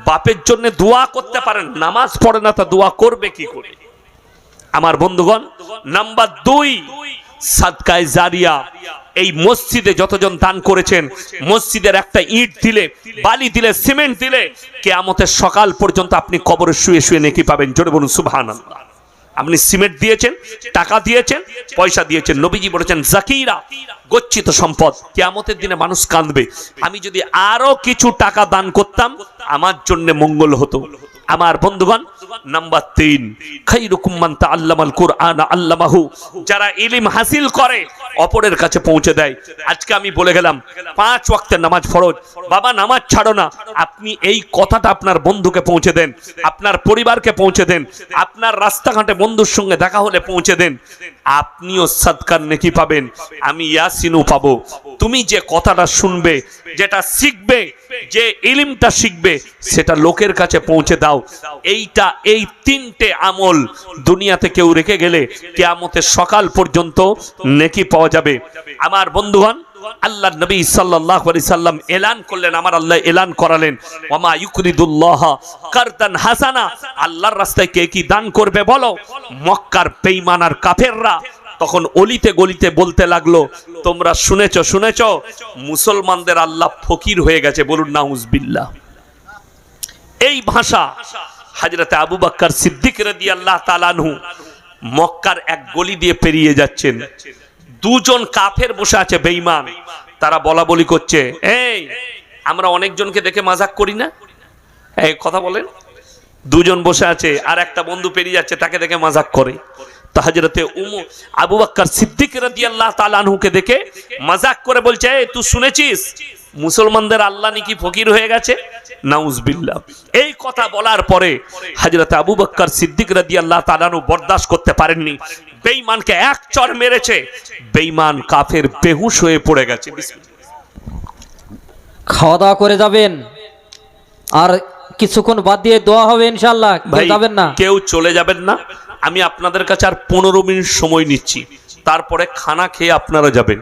বাপের জন্য দোয়া করতে পারে না, নামাজ পড়ে না, তা দোয়া করবে কি করে? আমার বন্ধুগণ, নাম্বার 2 সাদকায়ে জারিয়া। এই মসজিদে যতজন দান করেছেন, মসজিদের একটা ইট দিলে, বালি দিলে, সিমেন্ট দিলে, কিয়ামতের সকাল পর্যন্ত আপনি কবরে শুয়ে শুয়ে নেকি পাবেন। জোরে বলুন সুবহানাল্লাহ। আপনি সিমেন্ট দিয়েছেন, টাকা দিয়েছেন, পয়সা দিয়েছেন, নবীজি বলেছেন জাকিরা গচ্ছিত সম্পদ। কিয়ামতের দিনে মানুষ কাঁদবে, আমি যদি আরো কিছু টাকা দান করতাম আমার জন্য মঙ্গল হতো। আমার বন্ধুগণ, নাম্বার 3 খায়রুকুম মান তাআল্লামাল কুরআন আল্লামাহু। যারা ইলম হাসিল করে অপরের কাছে পৌঁছে দেয়। আজকে আমি বলে গেলাম 5 ওয়াক্তের নামাজ ফরজ, বাবা নামাজ ছাড়ো না। আপনি এই কথাটা আপনার বন্ধুকে পৌঁছে দেন, আপনার পরিবারকে পৌঁছে দেন, আপনার রাস্তাঘাটে বন্ধুর সঙ্গে দেখা হলে পৌঁছে দেন, আপনিও সাদকার নেকি পাবেন, আমি ইয়াসিনও পাবো। তুমি যে কথাটা শুনবে, যেটা শিখবে, যে ইলমটা শিখবে, সেটা লোকের কাছে পৌঁছে দাও। এইটা, এই 3টে আমল দুনিয়াতে কেউ রেখে গেলে কিয়ামতের সকাল পর্যন্ত নেকি পাওয়া যাবে। আমার বন্ধুগণ, আল্লাহ নবী সাল্লাল্লাহু আলাইহি সাল্লাম এলান করলেন, আমার আল্লাহ এলান করালেন, ওয়ামা ইউকরিদুল্লাহ কারদান হাসানা। আল্লাহর রাস্তায় কে কি দান করবে বলো? মক্কার বেঈমান আর কাফেররা তখন অলিতে গলিতে বলতে লাগলো, তোমরা শুনেছো শুনেছো মুসলমানদের আল্লাহ ফকির হয়ে গেছে, বলুন নাউজুবিল্লাহ। এই ভাষা হযরতে আবু বকর সিদ্দিক রাদিয়াল্লাহু তাআলা আনহু মক্কার এক গলি দিয়ে পেরিয়ে যাচ্ছেন। 2 জন কাফের বসে আছে, বেঈমান, তারা বলা বলি করছে, এই আমরা অনেকজনকে দেখে মাজাক করি না? এই কথা বলেন। 2 জন বসে আছে, আর একটা বন্ধু পেরিয়ে যাচ্ছে, তাকে দেখে মাজাক করে। তো হযরতে আবু বকর সিদ্দিক রাদিয়াল্লাহু তাআলা আনহুকে দেখে মাজাক করে বলছে, এই তুই শুনেছিস মুসলমানদের আল্লাহ নাকি ফকির হয়ে গেছে? নাউজুবিল্লাহ। এই কথা বলার পরে হযরতে আবু বকর সিদ্দিক রাদিয়াল্লাহু তাআলা আনহু বরদাশত করতে পারেননি, বেঈমানকে এক চড় মেরেছে। বেঈমান কাফের বেহুশ হয়ে পড়ে গেছে। খাওয়া দাওয়া করে যাবেন, আর কিছুক্ষণ বাদ দিয়ে দোয়া হবে ইনশাআল্লাহ। যাবেন না, কেউ চলে যাবেন না। আমি আপনাদের কাছে আর 15 মিনিট সময় নিচ্ছি, তারপরে খানা খেয়ে আপনারা যাবেন।